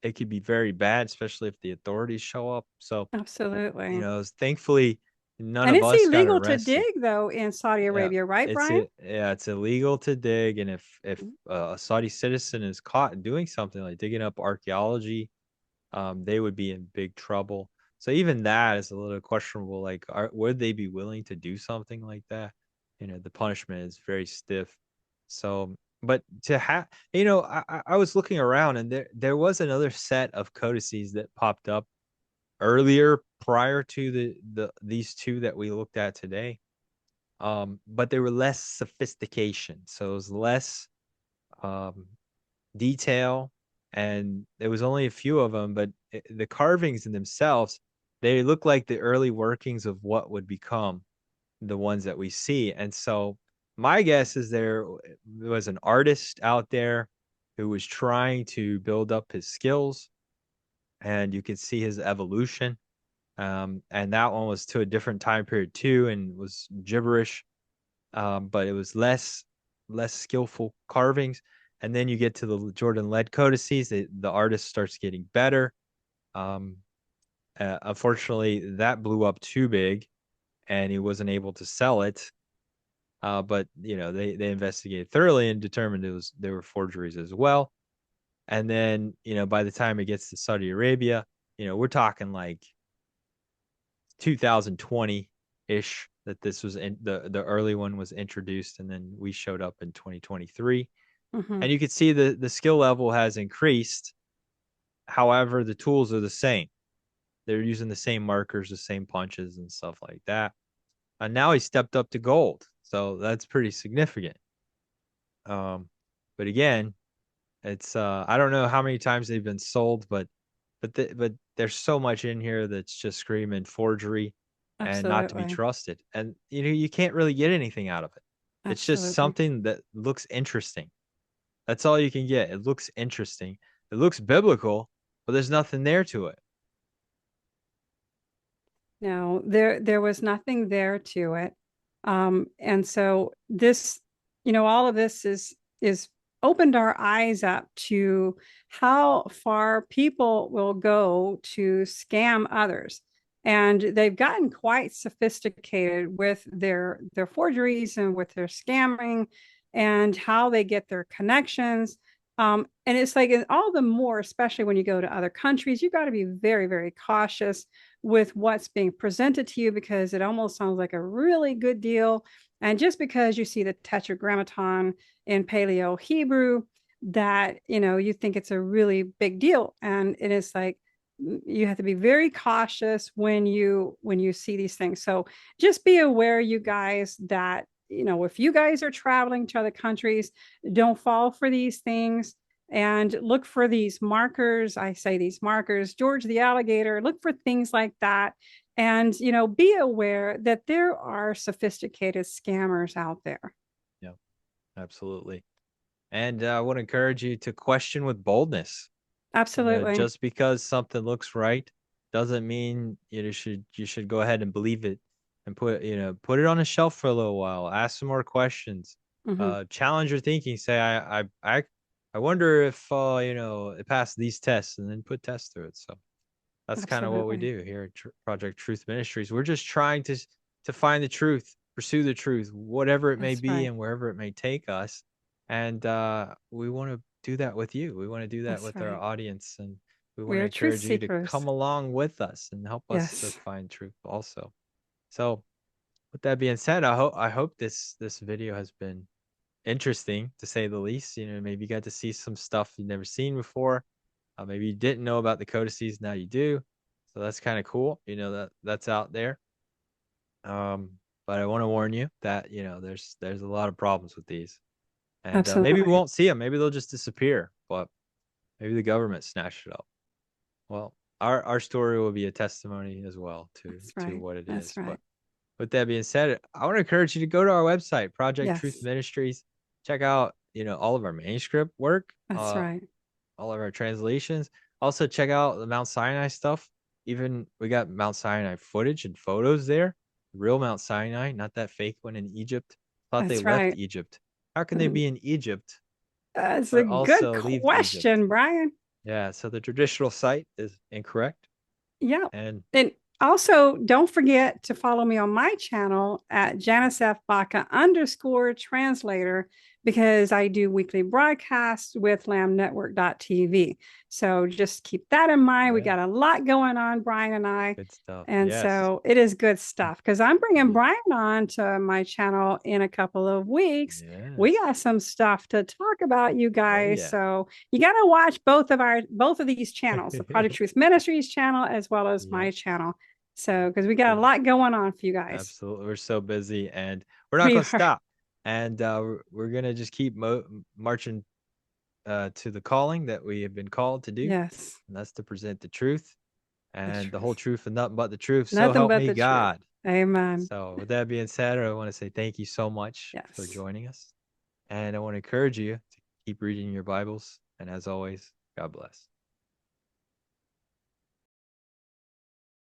it could be very bad, especially if the authorities show up. So, Absolutely. thankfully, none And of it's us got illegal to arrested. dig, though, in Saudi Yeah, Arabia, right, Bryan? it's illegal to dig, and if a Saudi citizen is caught doing something like digging up archaeology, they would be in big trouble. So even that is a little questionable. Like, would they be willing to do something like that? The punishment is very stiff. So, but to have, I was looking around, and there was another set of codices that popped up earlier prior to these two that we looked at today. But they were less sophistication, so it was less um, detail, and there was only a few of them. But the carvings in themselves, they look like the early workings of what would become the ones that we see. And so, my guess is there was an artist out there who was trying to build up his skills, and you could see his evolution. And that one was to a different time period too, and was gibberish, but it was less skillful carvings. And then you get to the Jordan Lead Codices, the artist starts getting better. Um, Unfortunately, that blew up too big, and he wasn't able to sell it. But they investigated thoroughly and determined there were forgeries as well. And then by the time it gets to Saudi Arabia, we're talking like 2020 ish that this was the early one was introduced, and then we showed up in 2023. Mm-hmm. And you could see the skill level has increased. However, the tools are the same. They're using the same markers, the same punches, and stuff like that. And now he stepped up to gold, so that's pretty significant. Um, but again, it's I don't know how many times they've been sold, but there's so much in here that's just screaming forgery and not to be Absolutely. trusted. And you can't really get anything out of it. It's just Absolutely. something that looks interesting. That's all you can get. It looks interesting. It looks biblical, but there's nothing there to it. No, there was nothing there to it. And so this, all of this is opened our eyes up to how far people will go to scam others. And they've gotten quite sophisticated with their forgeries and with their scamming and how they get their connections. And it's like all the more, especially when you go to other countries, you've got to be very, very cautious with what's being presented to you because it almost sounds like a really good deal. And just because you see the tetragrammaton in Paleo Hebrew, that you think it's a really big deal, and it is like you have to be very cautious when you see these things. So just be aware, you guys, that if you guys are traveling to other countries, don't fall for these things and look for these markers. I say these markers, George the alligator, look for things like that. And be aware that there are sophisticated scammers out there. Yeah, absolutely. And I want to encourage you to question with boldness. Absolutely. Just because something looks right doesn't mean you should go ahead and believe it and put it on a shelf for a little while. Ask some more questions. Mm-hmm. Challenge your thinking. Say, I wonder if it passed these tests, and then put tests through it. So that's kind of what we Absolutely. do here at Project Truth Ministries. We're just trying to find the truth, pursue the truth, whatever it may That's be right. and wherever it may take us. And we want to do that with you. We want to do that That's with our right. audience, and we We want to are truth encourage you to seekers. come along with us and help us to Yes. find truth also. So, with that being said, I hope this video has been interesting to say the least. Maybe you got to see some stuff you've never seen before. Maybe you didn't know about the codices, now you do. So that's kind of cool. That's out there. But I want to warn you that there's a lot of problems with these, and maybe we Absolutely. won't see them. Maybe they'll just disappear. But maybe the government snatched it up. Well, our story will be a testimony as well to That's to right. what it That's is. But right. with that being said, I want to encourage you to go to our website, Project Truth Yes. Ministries. Check out all of our manuscript work, That's right. all of our translations. Also, check out the Mount Sinai stuff. Even we got Mount Sinai footage and photos there. Real Mount Sinai, not that fake one in Egypt. Thought they That's left right. Egypt. How can they Mm, be in Egypt That's a but good also leave Egypt? question, Bryan. Yeah, so the traditional site is incorrect. Yeah. And And also, don't forget to follow me on my channel at Janice F. Baca _translator, because I do weekly broadcasts with lambnetwork.tv. So just keep that in mind. We yeah, got a lot going on, Bryan and I. good stuff. And Yes. so it is good stuff, because I'm bringing Ye- Bryan on to my channel in a couple of weeks. We Yes. got some stuff to talk about, you Oh guys. yeah. So you got to watch both of these channels, the Project Truth Ministries channel as well as Yep. my channel. Yep. So because we got a We're lot going on for you guys. absolutely we're so busy, and we're not We going to are. stop. And we're going to just keep marching to the calling that we have been called to do, Yes. and that's to present the truth The and the whole truth. truth and nothing but the truth. So Nothing help but me the truth. God. Amen. So with that being said, I want to say thank you so much for Yes. joining us. And I want to encourage you to keep reading your Bibles. And as always, God bless.